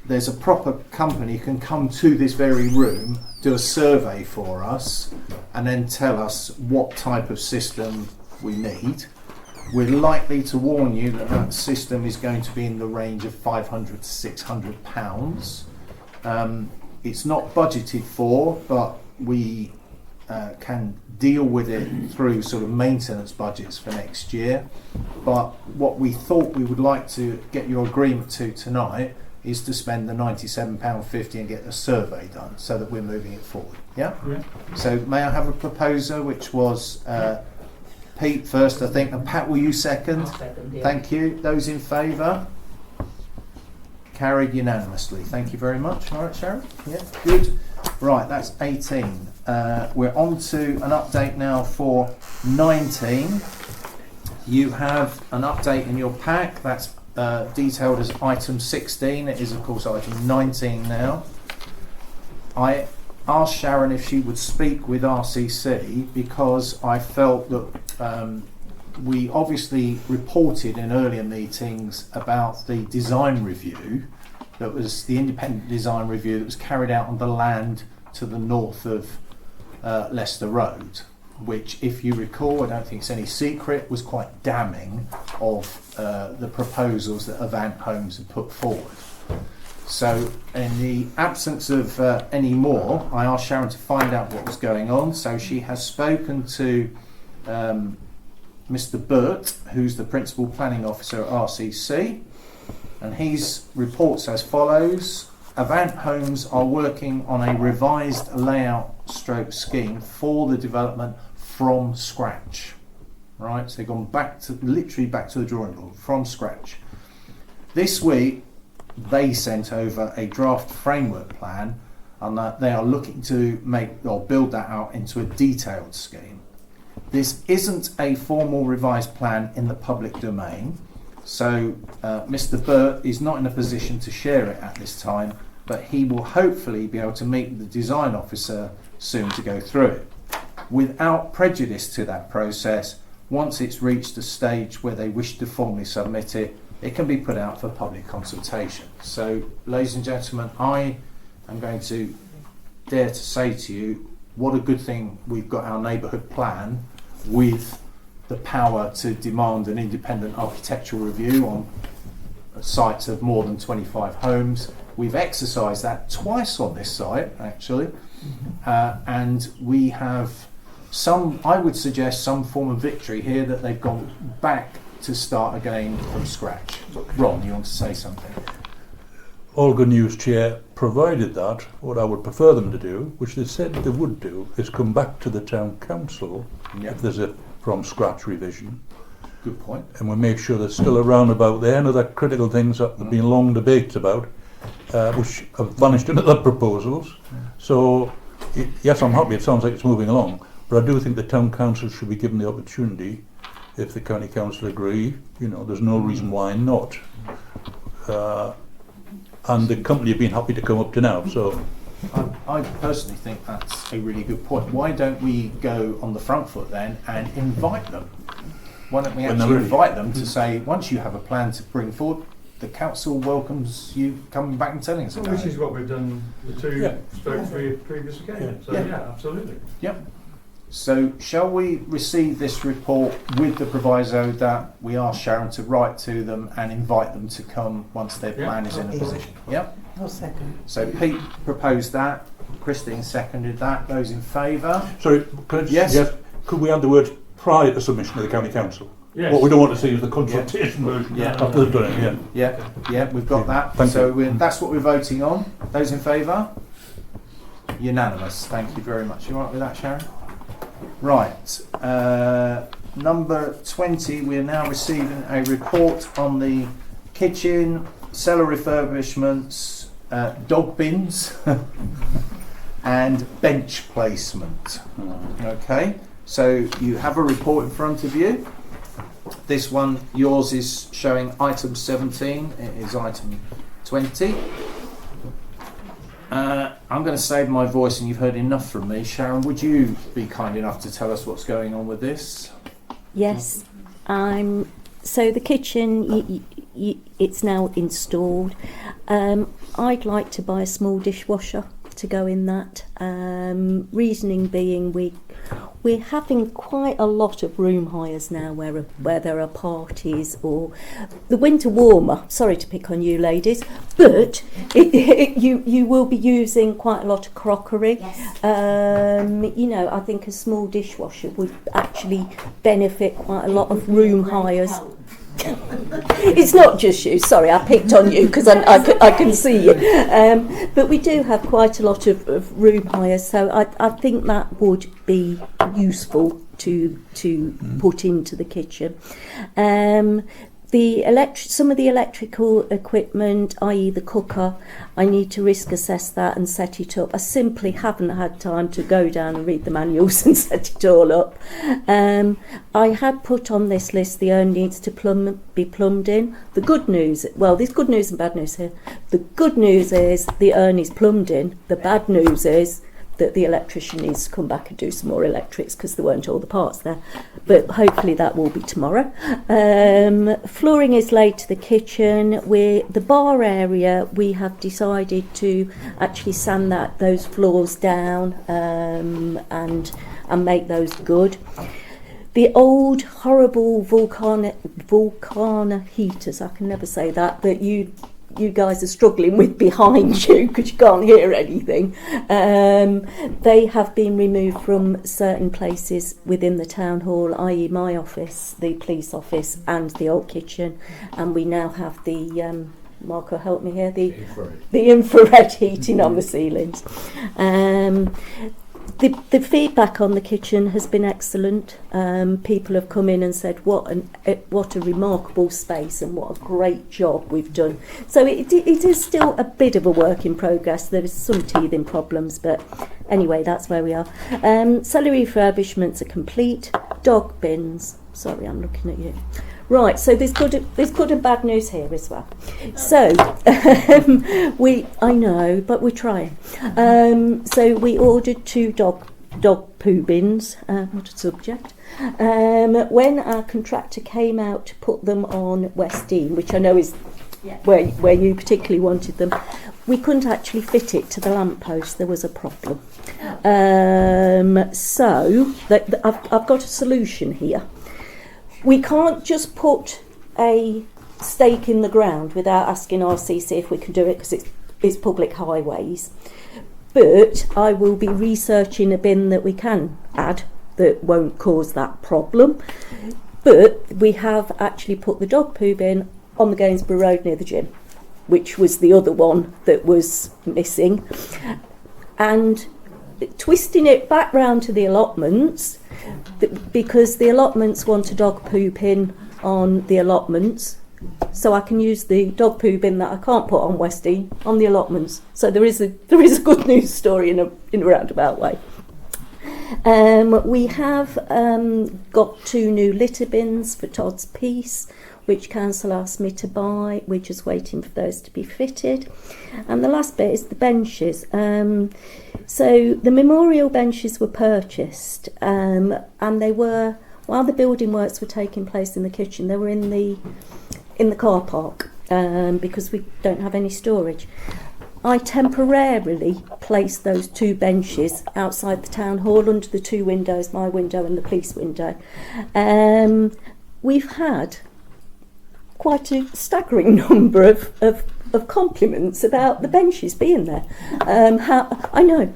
there's a proper company can come to this very room, do a survey for us, and then tell us what type of system we need. We're likely to warn you that that system is going to be in the range of £500 to £600. It's not budgeted for, but we can deal with it through sort of maintenance budgets for next year. But what we thought we would like to get your agreement to tonight is to spend the £97.50 and get a survey done so that we're moving it forward. Yeah? So may I have a proposer, which was Pete first, I think, and Pat, will you second? I'll second, yeah. Thank you. Those in favour? Carried unanimously. Thank you very much. All right, Sharon? Yeah, good. Right, that's 18. We're on to an update now for 19. You have an update in your pack. That's detailed as item 16. It is, of course, item 19 now. I asked Sharon if she would speak with RCC because I felt that we obviously reported in earlier meetings about the design review, that was the independent design review that was carried out on the land to the north of Leicester Road, which, if you recall, I don't think it's any secret, was quite damning of the proposals that Avant Homes had put forward. So in the absence of any more, I asked Sharon to find out what was going on. So she has spoken to Mr. Burt, who's the Principal Planning Officer at RCC, and his reports as follows. Avant Homes are working on a revised layout stroke scheme for the development from scratch. Right, so they've gone literally back to the drawing board, from scratch. This week, they sent over a draft framework plan, and that they are looking to make or build that out into a detailed scheme. This isn't a formal revised plan in the public domain, so Mr. Burt is not in a position to share it at this time, but he will hopefully be able to meet the design officer soon to go through it. Without prejudice to that process, once it's reached a stage where they wish to formally submit it, it can be put out for public consultation. So, ladies and gentlemen, I am going to dare to say to you, what a good thing we've got our neighbourhood plan with the power to demand an independent architectural review on sites of more than 25 homes. We've exercised that twice on this site, actually, and we have I would suggest some form of victory here, that they've gone back to start again from scratch. Ron, you want to say something? All good news, Chair. Provided that, what I would prefer them to do, which they said they would do, is come back to the Town Council if there's a from scratch revision. Good point. And we'll make sure there's still a roundabout there and other critical things that there have been long debates about, which have vanished in other proposals. So, yes, I'm happy, it sounds like it's moving along, but I do think the Town Council should be given the opportunity, if the County Council agree, there's no reason why not. And the company have been happy to come up to now. So, I personally think that's a really good point. Why don't we go on the front foot then and invite them? Why don't we actually invite them to say, once you have a plan to bring forward, the council welcomes you coming back and telling us about it. Which is what we've done the three previous occasions. So yeah, absolutely. Yep. So shall we receive this report with the proviso that we ask Sharon to write to them and invite them to come once their plan is in a position? Yep. I'll second. So Pete proposed that, Christine seconded that. Those in favour? Sorry, could we add the word prior to submission to the County Council? Yes. What we don't want to see is the consultation version after they've done it. Yeah, we've got that. That's what we're voting on. Those in favour? Unanimous. Thank you very much. You all right with that, Sharon? Right. Number 20, we are now receiving a report on the kitchen, cellar refurbishments, dog bins and bench placement. Okay, so you have a report in front of you. This one, yours is showing item 17. It is item 20. I'm going to save my voice, and you've heard enough from me. Sharon, would you be kind enough to tell us what's going on with this? Yes, so the kitchen, it's now installed. I'd like to buy a small dishwasher to go in that. Reasoning being we're having quite a lot of room hires now where there are parties or the winter warmer. Sorry to pick on you ladies, but you will be using quite a lot of crockery. Yes. I think a small dishwasher would actually benefit quite a lot of room hires. It's not just you, sorry, I picked on you because I can see you. But we do have quite a lot of room hires, so I think that would be useful to put into the kitchen. Some of the electrical equipment, i.e. the cooker, I need to risk assess that and set it up. I simply haven't had time to go down and read the manuals and set it all up. I had put on this list the urn needs to be plumbed in. The good news, well, there's good news and bad news here. The good news is the urn is plumbed in. The bad news is that the electrician needs to come back and do some more electrics because there weren't all the parts there, but hopefully that will be tomorrow. Flooring is laid to the kitchen. The bar area, we have decided to actually sand those floors down and make those good. The old horrible Vulcana heaters, I can never say that, but you guys are struggling with behind you because you can't hear anything. They have been removed from certain places within the town hall, i.e. my office, the police office and the old kitchen, and we now have the Marco, help me here, the infrared heating on the ceilings. The feedback on the kitchen has been excellent. People have come in and said what a remarkable space and what a great job we've done. So it is still a bit of a work in progress. There is some teething problems, but anyway, that's where we are. Cellar refurbishments are complete. Dog bins. Sorry, I'm looking at you. Right, so there's good and bad news here as well. So I know, but we're trying. So we ordered 2 dog poo bins. What a subject. When our contractor came out to put them on West Dean, which I know is where you particularly wanted them, we couldn't actually fit it to the lamppost. There was a problem. So I've got a solution here. We can't just put a stake in the ground without asking RCC if we can do it because it's public highways. But I will be researching a bin that we can add that won't cause that problem. But we have actually put the dog poo bin on the Gainsborough Road near the gym, which was the other one that was missing. And twisting it back round to the allotments, because the allotments want a dog poo bin on the allotments, so I can use the dog poo bin that I can't put on West Dean on the allotments. So there is a good news story in a roundabout way. We have got 2 new litter bins for Todd's Piece, which council asked me to buy. We're just waiting for those to be fitted. And the last bit is the benches. So the memorial benches were purchased, and they were, while the building works were taking place in the kitchen, they were in the car park because we don't have any storage. I temporarily placed those 2 benches outside the town hall under the 2 windows, my window and the police window. We've had quite a staggering number of compliments about the benches being there. I know,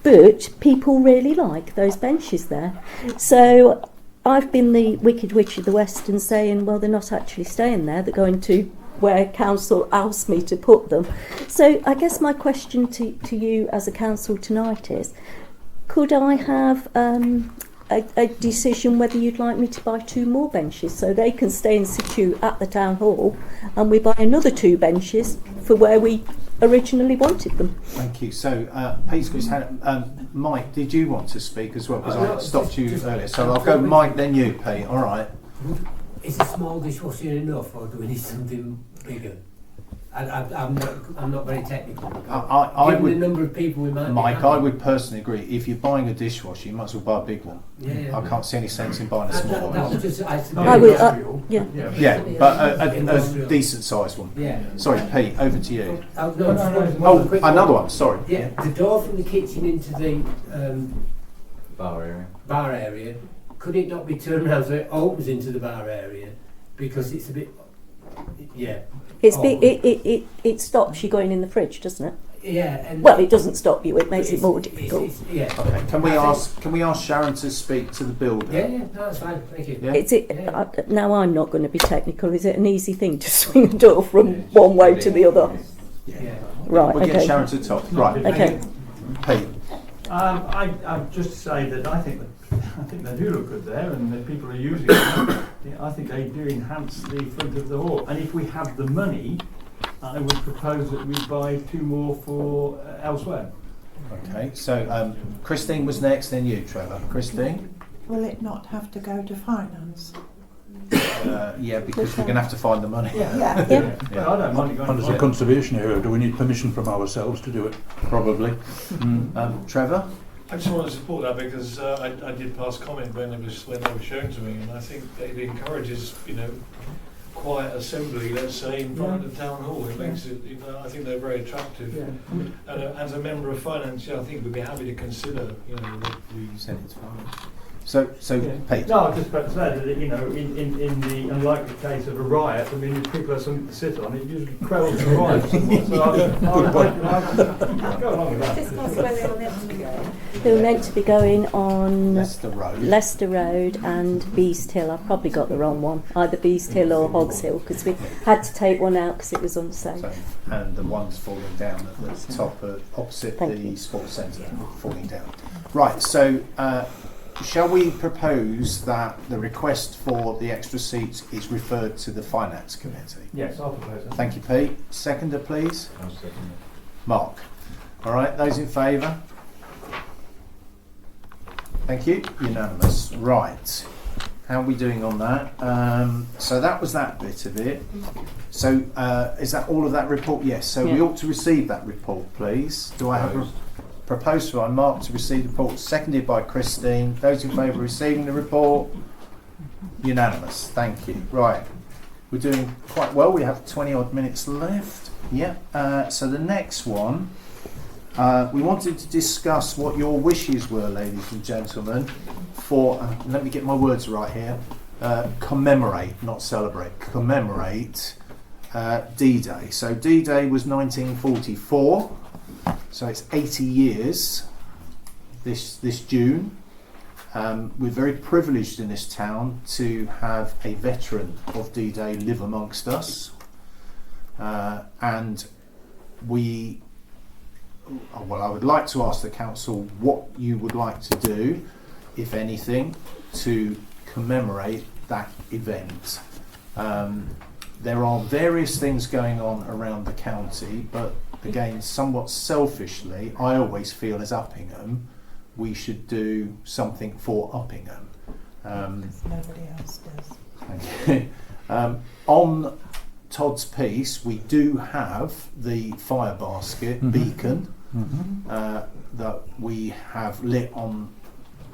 but people really like those benches there. So I've been the wicked witch of the West and saying, well, they're not actually staying there, they're going to where council asked me to put them. So I guess my question to you as a council tonight is, could I have a decision whether you'd like me to buy 2 more benches so they can stay in situ at the town hall, and we buy another 2 benches for where we originally wanted them. Thank you. So, Pete's got his hand. Mike, did you want to speak as well? Because I stopped you earlier. So I'll go Mike, then you, Pete. All right. Is a small dishwasher enough, or do we need something bigger? I'm not very technical. I Given would, the number of people we might Mike, be I having, would personally agree. If you're buying a dishwasher, you might as well buy a big one. Yeah. I can't see any sense in buying a small that was one. just, I would, yeah. Yeah, but a decent sized one. Yeah. Sorry, Pete, over to you. Oh, Another one, sorry. Yeah, the door from the kitchen into the Bar area. could it not be turned around so it opens into the bar area? Because it's a bit, yeah. It stops you going in the fridge, doesn't it? Yeah. And well, it doesn't stop you. It makes it more difficult. Yeah. Okay. Can we ask Sharon to speak to the builder? Yeah, that's fine. Thank you. Yeah? Now I'm not going to be technical. Is it an easy thing to swing a door from one way to the other? Yeah. Right. We'll okay. get Sharon to talk. Right. Okay. Pete. I just say that I think they do look good there, and the people are using them. I think they do enhance the front of the hall. And if we have the money, I would propose that we buy 2 more for elsewhere. Okay. So Christine was next, then you, Trevor. Christine. Will it not have to go to finance? Yeah, because we're going to have to find the money. Yeah. Well, I don't mind going And as a conservation area, do we need permission from ourselves to do it? Probably. Trevor? I just want to support that because I did pass comment when they were shown to me, and I think it encourages, quiet assembly, let's say, in front of the town hall. It makes it, I think they're very attractive. Yeah. And as a member of finance, I think we'd be happy to consider, what we send it to finance. So Pete. No, I was just about to say that, in the unlikely case of a riot, I mean, if people have something to sit on, it usually quells the riot somewhat. So I'll go along with that. This was where they were meant to go. They were meant to be going on Leicester Road and Beast Hill. I've probably got the wrong one, either Beast Hill or Hogs Hill, because we had to take one out because it was unsafe. And the one's falling down at the top, opposite the sports centre, falling down. Right, so shall we propose that the request for the extra seats is referred to the Finance Committee? Yes, I'll propose that. Thank you, Pete. Seconder, please. I'll second it. Mark. All right, those in favour? Thank you. Unanimous. Right. How are we doing on that? So that was that bit of it. So is that all of that report? Yes. So we ought to receive that report, please. Do I have a proposed by Mark to receive the report, seconded by Christine? Those in favour of receiving the report? Unanimous. Thank you. Right. We're doing quite well. We have 20 odd minutes left. Yeah. So the next one, we wanted to discuss what your wishes were, ladies and gentlemen, for, let me get my words right here, commemorate, not celebrate, commemorate D-Day. So D-Day was 1944, so it's 80 years this June. We're very privileged in this town to have a veteran of D-Day live amongst us, and I would like to ask the council what you would like to do, if anything, to commemorate that event. There are various things going on around the county, but again, somewhat selfishly, I always feel as Uppingham, we should do something for Uppingham. Nobody else does. Thank you. On Todd's piece, we do have the fire basket beacon that we have lit on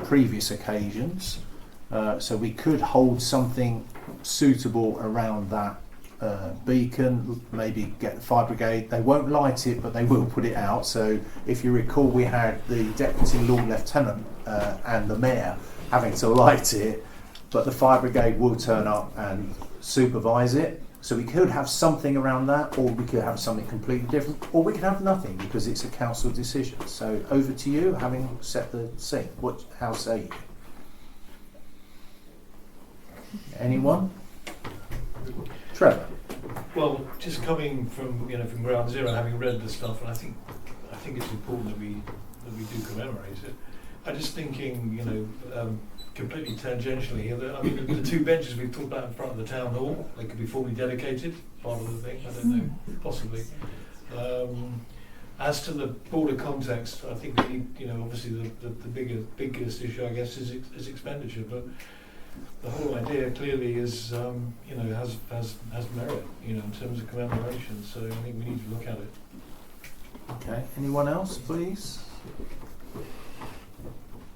previous occasions, so we could hold something suitable around that beacon, maybe get the fire brigade. They won't light it, but they will put it out. So if you recall, we had the Deputy Lord Lieutenant and the Mayor having to light it, but the fire brigade will turn up and supervise it. So we could have something around that, or we could have something completely different, or we could have nothing because it's a council decision. So over to you, having set the scene. How say you? Anyone? Trevor. Well, just coming from from ground zero, having read the stuff, and I think it's important that we do commemorate it. I'm just thinking, completely tangentially. I mean, the 2 benches we've talked about in front of the town hall, they could be formally dedicated. Part of the thing, I don't know, possibly. As to the broader context, I think we need, obviously the biggest issue, I guess, is expenditure. But the whole idea clearly is, has merit, in terms of commemoration. So I think we need to look at it. Okay. Anyone else, please?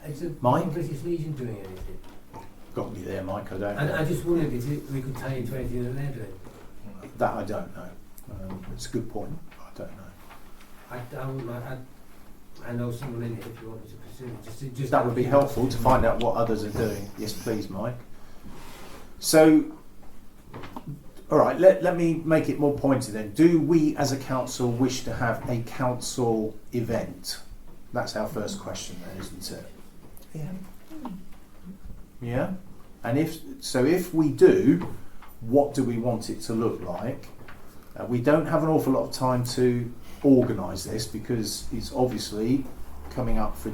Is the Mike? British Legion doing anything? Got to be there, Mike. I don't know. And I just wondered if we could tie into anything that they're doing. That I don't know. It's a good point. I don't know. I know someone in it if you want me to pursue it. Just That would be helpful to find out what others are doing. Yes, please, Mike. So, all right, let me make it more pointed then. Do we as a council wish to have a council event? That's our first question then, isn't it? Yeah. Yeah? And if we do, what do we want it to look like? We don't have an awful lot of time to organise this because it's obviously coming up for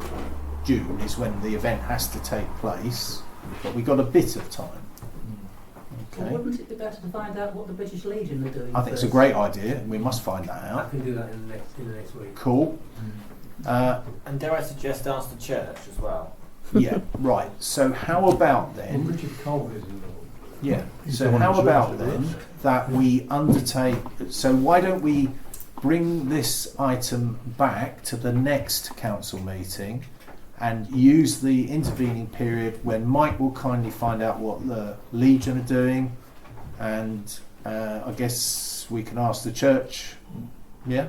June is when the event has to take place, but we've got a bit of time. Okay. Well, wouldn't it be better to find out what the British Legion are doing? I think it's a great idea, and we must find that I out. can do that in the next week. Cool. And dare I suggest ask the church as well? Yeah, right. So how about then? Richard Cole is involved. Yeah. He's So the one how who about sorted it. then that we undertake? So why don't we bring this item back to the next council meeting and use the intervening period when Mike will kindly find out what the Legion are doing, and I guess we can ask the church, yeah,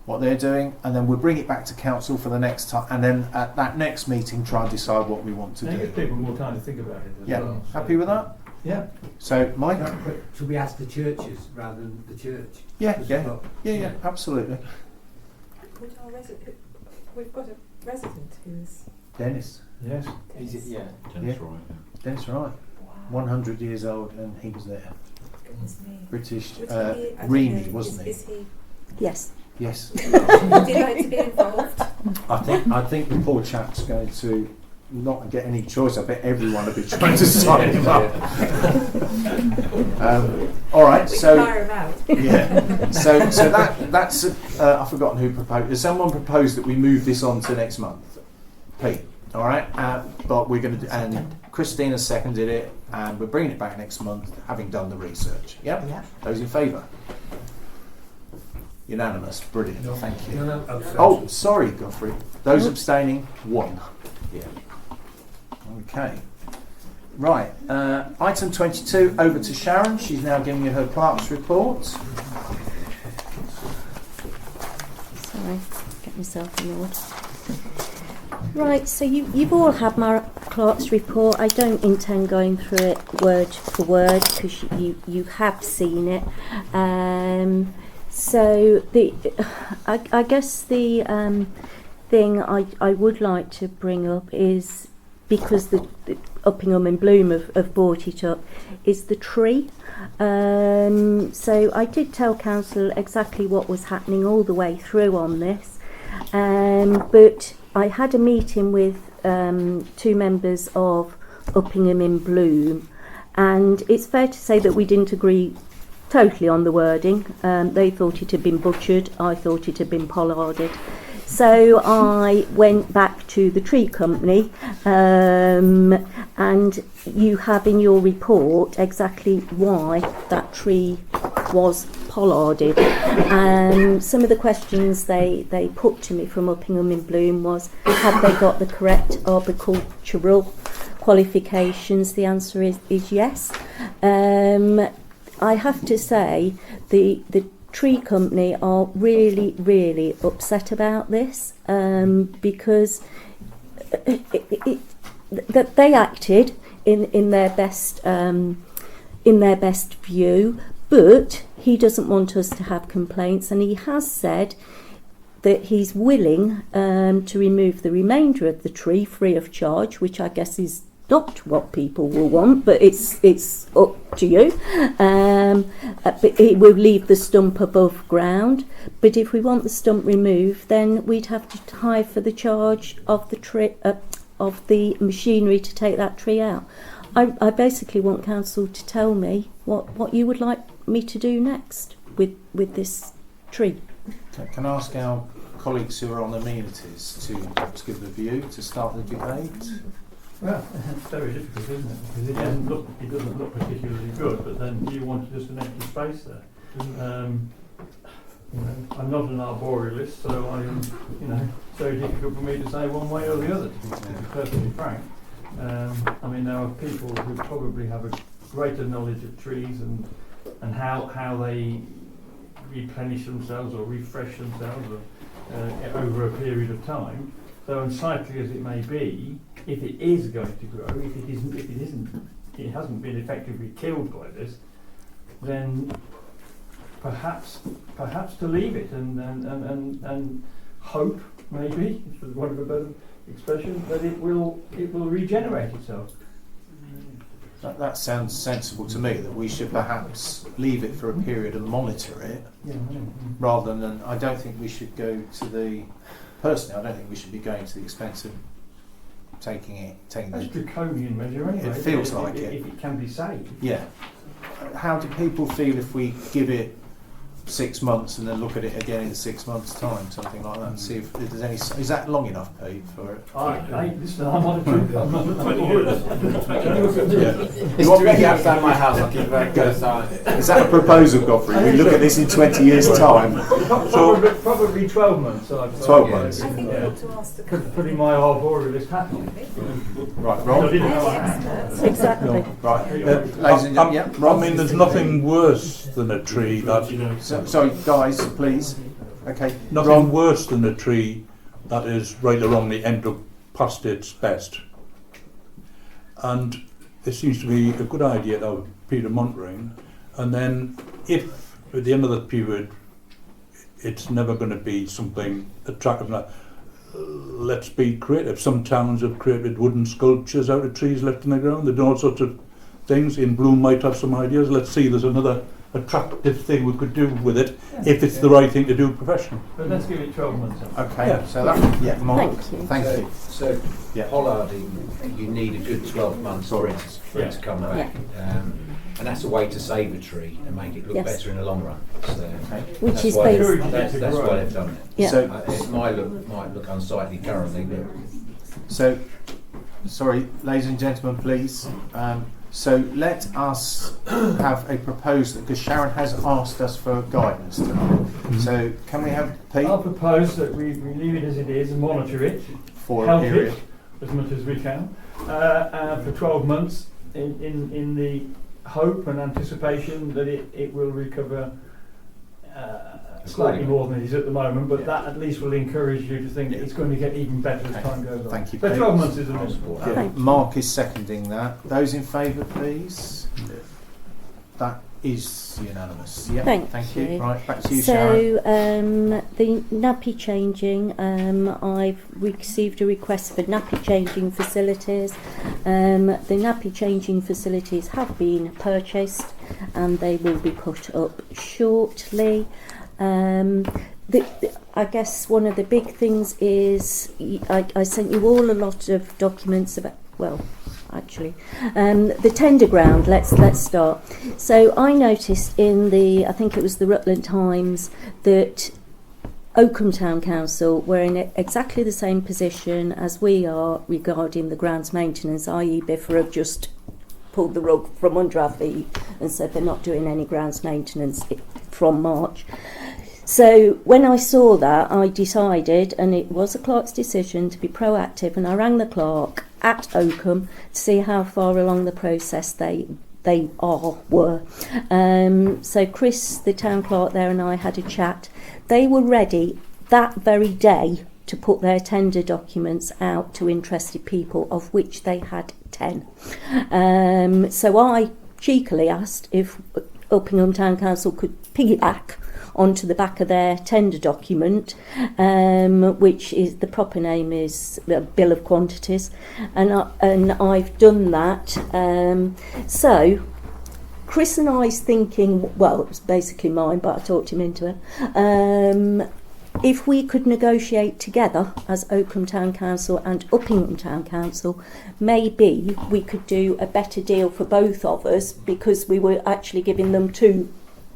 what they're doing, and then we'll bring it back to council for the next time, and then at that next meeting try and decide what we want to And do. give people more time to think about it as well. So- Happy with that? Yeah. So, Mike? Should we ask the churches rather than the church? Yeah, Because yeah, we've got- yeah, absolutely. Would our we've got a resident who's Dennis. Yes. Is it? Yeah. Dennis Wright. Dennis Wright. 100 years old, and he was there. goodness me. British Would he be- I don't Reamy, know, wasn't is he? Yes. Yes. Would you like to be involved? I think the poor chap's going to not get any choice. I bet everyone will be trying to sign him up. All right, We so can hire him out. yeah, so that's I've forgotten who proposed. Has someone proposed that we move this on to next month? Pete. All right, but we're going to do, and Christina seconded it, and we're bringing it back next month, having done the research. Yep. Yeah. Those in favour? Unanimous. Brilliant. No. Thank you. No, Oh, sorry, Godfrey. Those abstaining, 1. Yeah. Okay. Right. Item 22. Over to Sharon. She's now giving you her clerk's report. Sorry, get myself in order. Right, so you've all had my clerk's report. I don't intend going through it word for word because you have seen it. So I guess the thing I would like to bring up is, because the Uppingham and Bloom have brought it up, is the tree. So I did tell council exactly what was happening all the way through on this, but I had a meeting with 2 members of Uppingham in Bloom, and it's fair to say that we didn't agree totally on the wording. They thought it had been butchered, I thought it had been pollarded. So I went back to the tree company, and you have in your report exactly why that tree was pollarded. Some of the questions they put to me from Uppingham in Bloom was, have they got the correct arboricultural qualifications? The answer is yes. I have to say the tree company are really upset about this, because that they acted in their best view, but he doesn't want us to have complaints, and he has said that he's willing to remove the remainder of the tree free of charge, which I guess is not what people will want, but it's up to you. But it will leave the stump above ground. But if we want the stump removed, then we'd have to hire for the charge of the tree of the machinery to take that tree out. I basically want council to tell me what you would like me to do next with this tree. Can I ask our colleagues who are on amenities to perhaps give the view to start the debate? Well, it's very difficult, isn't it? Because it doesn't look particularly good, but then you want just an empty space there. You know, I'm not an arborealist, so I am, it's very difficult for me to say one way or the other, to be perfectly frank. I mean, there are people who probably have a greater knowledge of trees and how they replenish themselves or refresh themselves over a period of time. So unsightly as it may be, if it is going to grow, if it hasn't been effectively killed by this, then perhaps to leave it and hope, maybe, for want of a better expression, that it will regenerate itself. That sounds sensible to me, that we should perhaps leave it for a period and monitor it, rather than, I don't think we should go to personally, I don't think we should be going to the expense of taking That's a draconian measure anyway. It feels like it. If it can be saved. Yeah. How do people feel if we give it 6 months and then look at it again in 6 months' time, something like that, and see if there's any? Is that long enough, Pete, for it? Listen, I'm not a tree. I'm not a You want me to get outside my house? I'll keep a very close eye. Is that a proposal, Godfrey? We look at this in 20 years' time. Probably 12 months. 12 months. Putting my arborealist hat on. Right, Ron. I didn't know I had. Exactly. Right, ladies and gentlemen. I mean, there's nothing worse than a tree that. Sorry, guys, please. Okay. Nothing worse than a tree that is right or wrongly end up past its best. And it seems to be a good idea to have Peter monitoring. And then, if at the end of the period it's never going to be something attractive, let's be creative. Some towns have created wooden sculptures out of trees left in the ground. They've done all sorts of things. In Bloom might have some ideas. Let's see, there's another attractive thing we could do with it, if it's the right thing to do professionally. But let's give it 12 months. Okay, yeah. So that, Mark, thank you. So pollarding, you need a good 12 months for it to come back. And that's a way to save a tree and make it look better in the long run. So which is that's why they've done it. Yeah. So it might look unsightly currently, but so sorry, ladies and gentlemen, please. So let us have a proposal, because Sharon has asked us for guidance tonight. So can we have Pete? I'll propose that we leave it as it is and monitor it, for help a period it as much as we can for 12 months in the hope and anticipation that it will recover slightly more than it is at the moment, but that at least will encourage you to think it's going to get even better as time goes on. Thank you, So Pete. 12 months is a reasonable. Mark is seconding that. Those in favour, please. That is unanimous. Yeah. Thank you. you. Right, back to you, Sharon. So the nappy changing, I've received a request for nappy changing facilities. The nappy changing facilities have been purchased and they will be put up shortly. I guess one of the big things is I sent you all a lot of documents about, the tender ground. Let's start. So I noticed in I think it was the Rutland Times, that Uppingham Town Council were in exactly the same position as we are regarding the grounds maintenance, i.e. Biffa have just pulled the rug from under our feet and said they're not doing any grounds maintenance from March. So when I saw that, I decided, and it was the clerk's decision, to be proactive, and I rang the clerk at Oakham to see how far along the process they were. So Chris, the town clerk there, and I had a chat. They were ready that very day to put their tender documents out to interested people, of which they had 10. So I cheekily asked if Uppingham Town Council could piggyback onto the back of their tender document, which is, the proper name is Bill of Quantities, and I've done that. So Chris and I's thinking, well, it was basically mine, but I talked him into it. If we could negotiate together as Oakham Town Council and Uppingham Town Council, maybe we could do a better deal for both of us, because we were actually giving them two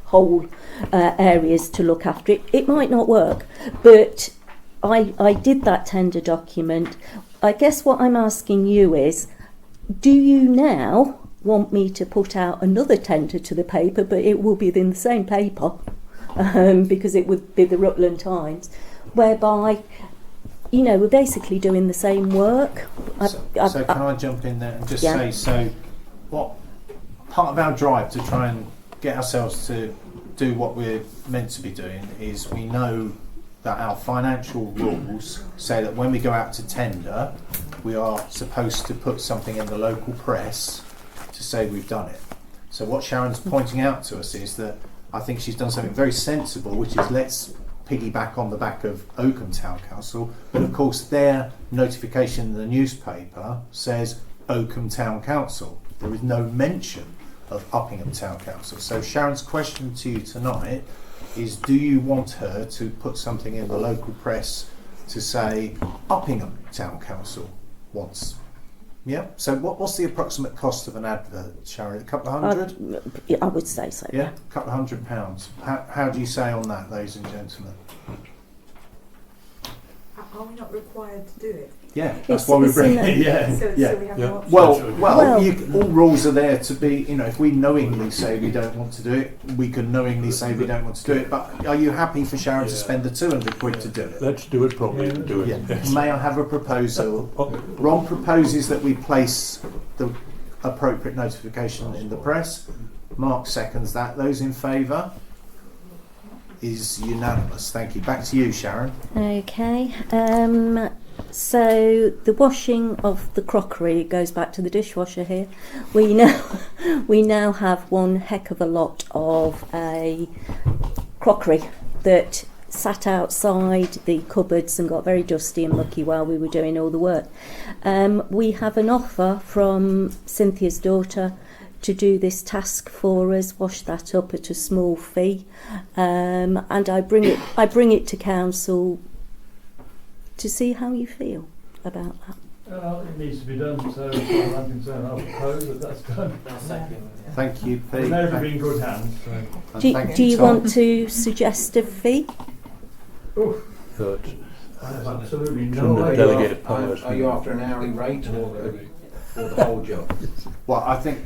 whole areas to look after. It might not work, but I did that tender document. I guess what I'm asking you is, do you now want me to put out another tender to the paper, but it will be in the same paper, because it would be the Rutland Times, whereby, you know, we're basically doing the same work. So can I jump in there and just say, so what part of our drive to try and get ourselves to do what we're meant to be doing is we know that our financial rules say that when we go out to tender, we are supposed to put something in the local press to say we've done it. So what Sharon's pointing out to us is that I think she's done something very sensible, which is let's piggyback on the back of Oakham Town Council, but of course their notification in the newspaper says Oakham Town Council. There is no mention of Uppingham Town Council. So Sharon's question to you tonight is, do you want her to put something in the local press to say Uppingham Town Council wants? Yeah. So what's the approximate cost of an advert, Sharon? A couple of hundred? I would say so. Yeah, a couple of £100. How do you say on that, ladies and gentlemen? Are we not required to do it? Yeah, that's why we bring it. Yeah, So yeah. we have no option. All rules are there to be. You know, if we knowingly say we don't want to do it, we can knowingly say we don't want to do it. But are you happy for Sharon to spend the £200 to do it? Let's do it properly. Do it. Yeah. May I have a proposal? Ron proposes that we place the appropriate notification in the press. Mark seconds that. Those in favour? Is unanimous. Thank you. Back to you, Sharon. Okay. So the washing of the crockery goes back to the dishwasher here. We now have one heck of a lot of crockery that sat outside the cupboards and got very dusty and mucky while we were doing all the work. We have an offer from Cynthia's daughter to do this task for us, wash that up at a small fee, and I bring it to council to see how you feel about that. It needs to be done, so as far as I'm concerned, I'll propose that that's done. Thank you, Pete. We know it'll be in good hands. So. Do you want to suggest a fee? But absolutely no. Delegated powers. Are you after an hourly rate or the whole job? Well, I think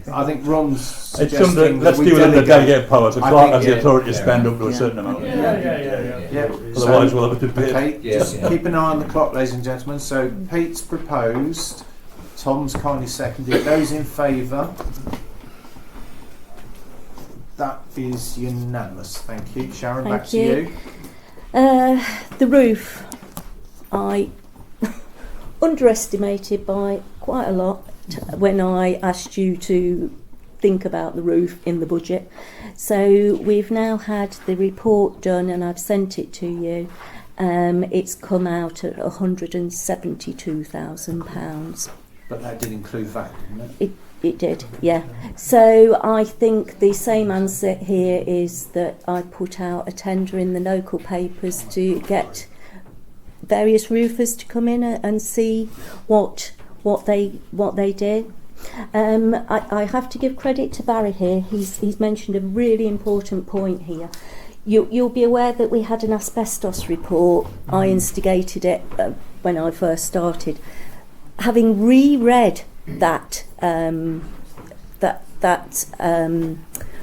Ron's it's suggesting let's deal with the delegated powers. The clerk has the authority to spend up to a certain amount. Yeah. Otherwise, we'll have to pay. Okay, just keep an eye on the clock, ladies and gentlemen. So Pete's proposed, Tom's kindly seconded. Those in favour? That is unanimous. Thank you, Sharon. Thank back to you. The roof, I underestimated by quite a lot when I asked you to think about the roof in the budget. So we've now had the report done and I've sent it to you. It's come out at £172,000. But that did include VAT, didn't it? It did, yeah. So I think the same answer here is that I put out a tender in the local papers to get various roofers to come in and see what they did. I have to give credit to Barry here. He's mentioned a really important point here. You'll be aware that we had an asbestos report. I instigated it when I first started. Having reread that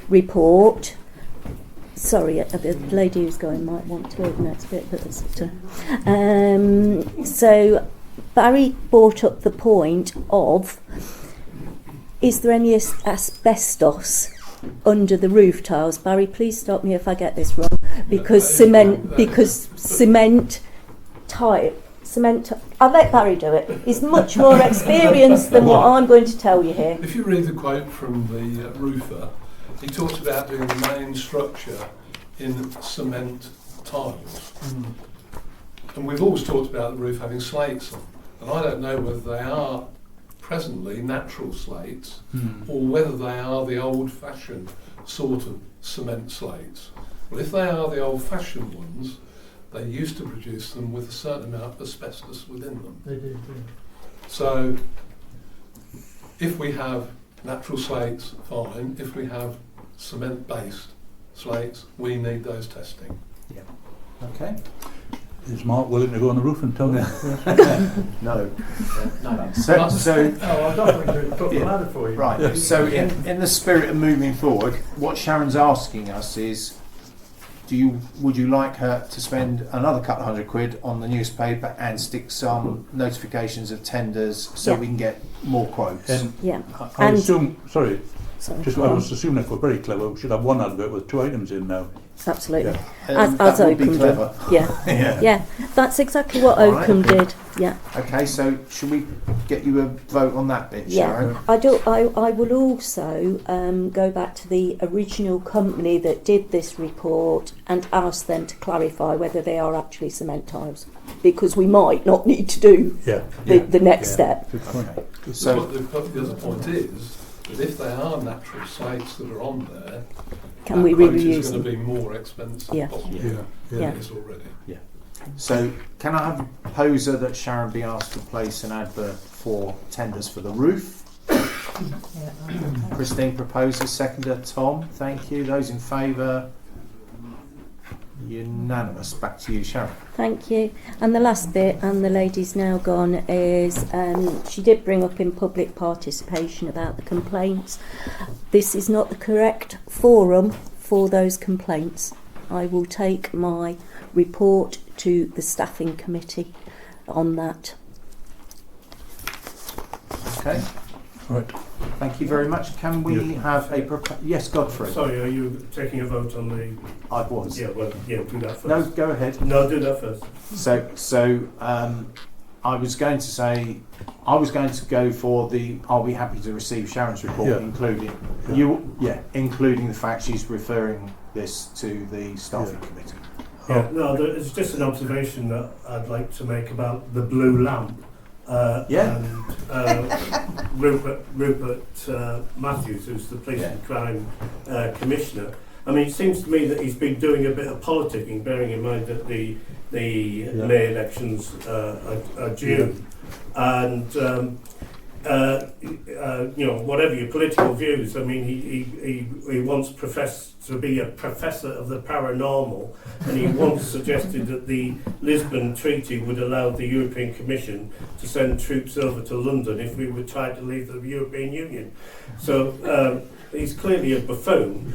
report. Sorry, the lady who's going might want to open next bit, but so Barry brought up the point of, is there any asbestos under the roof tiles? Barry, please stop me if I get this wrong, because cement tile. I'll let Barry do it. He's much more experienced than what I'm going to tell you here. If you read the quote from the roofer, he talks about doing the main structure in cement tiles. And we've always talked about the roof having slates on. And I don't know whether they are presently natural slates or whether they are the old-fashioned sort of cement slates. Well, if they are the old-fashioned ones, they used to produce them with a certain amount of asbestos within them. They do. So, if we have natural slates, fine. If we have cement-based slates, we need those testing. Yeah. Okay. Is Mark willing to go on the roof and tell me? No. No. So I'll definitely put the ladder for you. right. So in the spirit of moving forward, what Sharon's asking us is, would you like her to spend another couple of £100 on the newspaper and stick some notifications of tenders so we can get more quotes? I assume. Sorry. I was assuming if we're very clever, we should have one advert with 2 items in now. Absolutely. Yeah. As that would be Oakham clever. did. Yeah. That's exactly what Oakham did. Yeah. Okay, so should we get you a vote on that bit, Sharon? I will also go back to the original company that did this report and ask them to clarify whether they are actually cement tiles, because we might not need to do the next step. Okay. So the other point is that if they are natural slates that are on there, can we quote reuse is going them? to be more expensive possibly than it is already. Yeah. So can I have a proposer that Sharon be asked to place an advert for tenders for the roof? Christine proposes, seconder Tom. Thank you. Those in favour? Unanimous. Back to you, Sharon. Thank you. And the last bit, and the lady's now gone, is she did bring up in public participation about the complaints. This is not the correct forum for those complaints. I will take my report to the staffing committee on that. Okay. Right. Thank you very much. Can we have a yes, Godfrey? Sorry, are you taking a vote on the? I was. Yeah, well, do that first. No, go ahead. No, do that first. So I was going to say, I was going to go for the. Are we happy to receive Sharon's report, including including the fact she's referring this to the staffing committee. Yeah, no, it's just an observation that I'd like to make about the blue lamp. And Rupert Matthews, who's the police and crime commissioner. I mean, it seems to me that he's been doing a bit of politicking, bearing in mind that the May elections are due, and whatever your political views, I mean, he once professed to be a professor of the paranormal, and he once suggested that the Lisbon Treaty would allow the European Commission to send troops over to London if we would try to leave the European Union. So he's clearly a buffoon.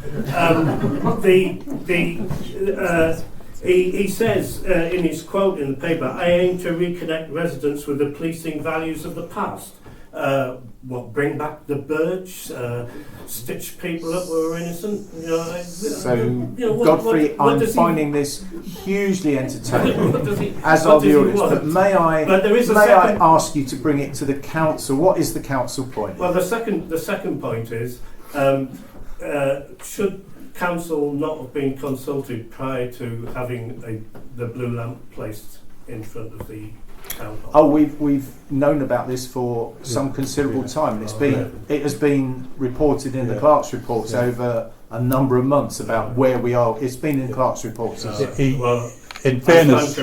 He says in his quote in the paper, "I aim to reconnect residents with the policing values of the past." Bring back the Burge, stitch people up who are innocent. Godfrey, I'm finding this hugely entertaining, as are the audience. But may I ask you to bring it to the council? What is the council point? Well, the second point is, should council not have been consulted prior to having the blue lamp placed in front of the town hall? Oh, we've known about this for some considerable time, and it has been reported in the clerk's reports over a number of months about where we are. It's been in clerk's reports. In fairness,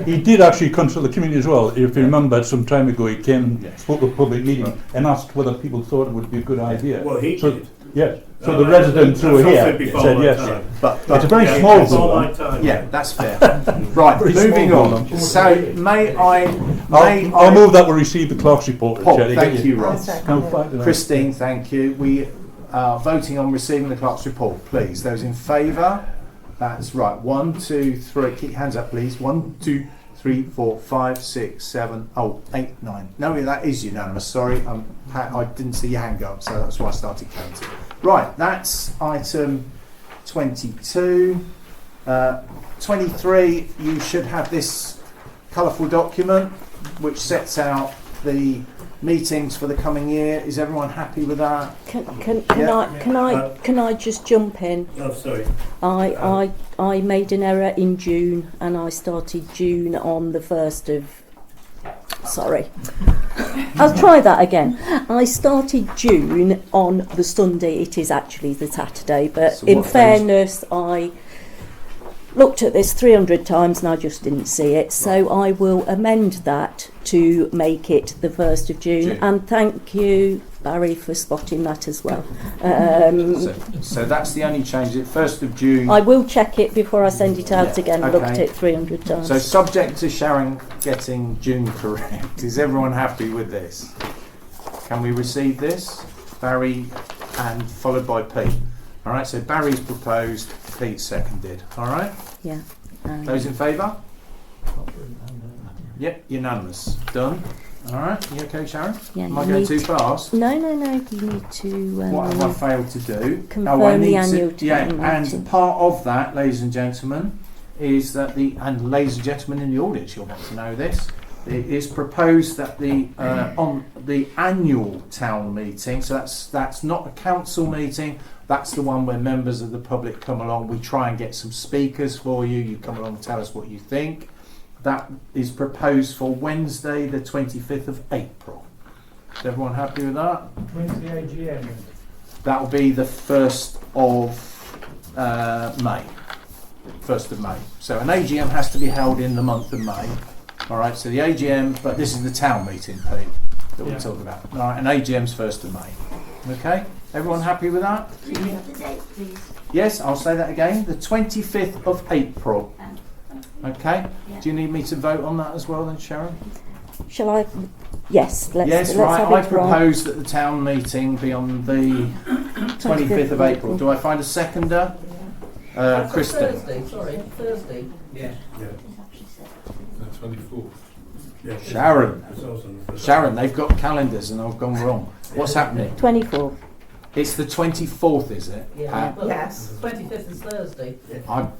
he did actually consult the community as well. If you remember, some time ago he came, spoke at a public meeting, and asked whether people thought it would be a good idea. Well, he did. Yes. So the residents who were here said yes. But it's a very small vote. Yeah, that's fair. Right, moving on. So I'll move that we receive the clerk's report. Paul, thank you, Ross. Christine, Christine, thank you. We are voting on receiving the clerk's report, please. Those in favour? That's right. 1, 2, 3. Keep your hands up, please. 1, 2, 3, 4, 5, 6, 7, 8, 9. No, that is unanimous. Sorry, I didn't see your hand go up, so that's why I started counting. Right, that's item 22. 23, you should have this colourful document which sets out the meetings for the coming year. Is everyone happy with that? Can I just jump in? Oh, sorry. I made an error in June, and I started June on the 1st of. Sorry. I'll try that again. I started June on the Sunday. It is actually the Saturday, but in fairness, I looked at this 300 times and I just didn't see it, so I will amend that to make it the 1st of June. And thank you, Barry, for spotting that as well. So that's the only change. It 1st of June. I will check it before I send it out again. Looked at it 300 times. So subject to Sharon getting June correct, is everyone happy with this? Can we receive this? Barry and followed by Pete. All right, so Barry's proposed, Pete seconded. All right? Yeah. Those in favour? Yep, unanimous. Done. All right, you okay, Sharon? Yeah, Am I going too fast? No, you need to... what have I failed to do? Confirm the annual town meeting. And part of that, ladies and gentlemen, is that and ladies and gentlemen in the audience, you'll want to know this, it is proposed that on the annual town meeting, so that's not a council meeting, that's the one where members of the public come along. We try and get some speakers for you. You come along and tell us what you think. That is proposed for Wednesday, the 25th of April. Is everyone happy with that? When's the AGM? That'll be the 1st of May. 1st of May. So an AGM has to be held in the month of May. All right, so the AGM, but this is the town meeting, Pete, that we're talking about. All right, an AGM's 1st of May. Okay? Everyone happy with that? Can you have the date, please? Yes, I'll say that again. The 25th of April. Okay? Yeah. Do you need me to vote on that as well then, Sharon? Shall I? Yes, let's Yes, let's right. have I it propose that the town meeting be on the 25th of April. Do I find a seconder? Kristen. Thursday, sorry, Thursday. Yeah. 24th. Yeah. Sharon, they've got calendars and I've gone wrong. What's happening? 24th. It's the 24th, is it? Yeah. Well, Yes. 25th is Thursday.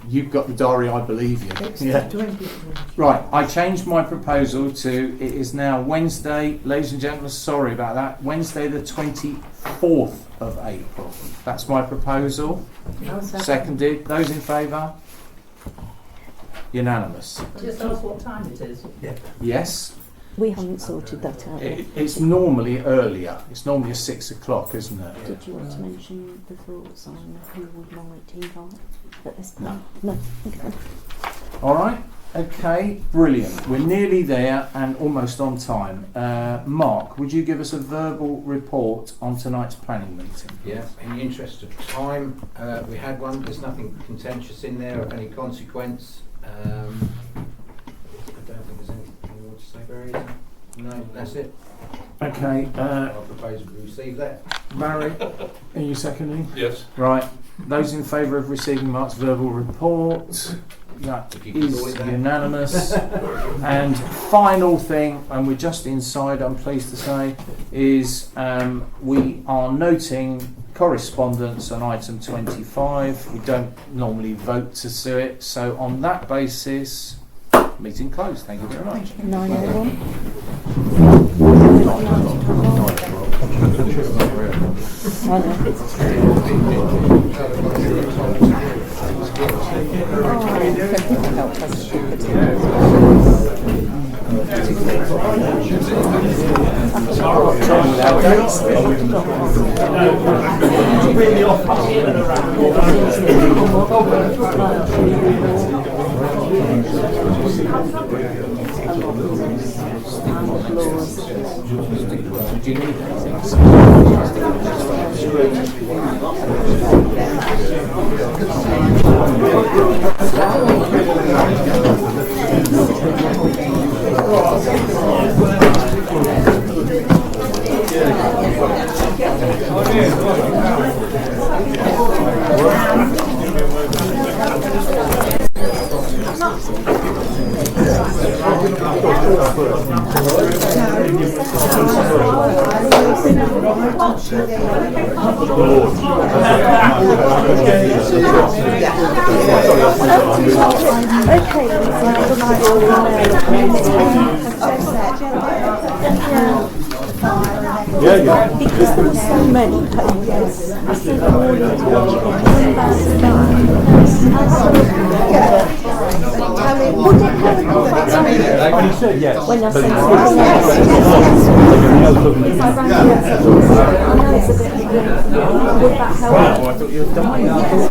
You've got the diary, I believe you. It's Yeah. the 24th. Right, I changed my proposal to, it is now Wednesday, ladies and gentlemen, sorry about that, Wednesday the 24th of April. That's my proposal. Seconded. Those in favour? Unanimous. Just ask what time it is. Yes. We haven't sorted that out. It's normally earlier. It's normally 6 o'clock, isn't it? Did you want to mention the thoughts on who would like to invite at this No. point? No. Okay. All right. Okay. Brilliant. We're nearly there and almost on time. Mark, would you give us a verbal report on tonight's planning meeting? Yeah, in the interest of time, we had one. There's nothing contentious in there of any consequence. I don't think there's anything more to say, Barry, is there? No, that's it. Okay. I propose we receive that. Barry, are you seconding? Yes. Right. Those in favour of receiving Mark's verbal report? That is unanimous. And final thing, and we're just inside, I'm pleased to say, is we are noting correspondence on item 25. We don't normally vote to do it, so on that basis, meeting closed. Thank you very much. 9:01. Do you need anything? Because there were so many pages, I think all of them would it help Yes. when I But send if I rang you, I know it's a bit, would that help? I thought you were dying.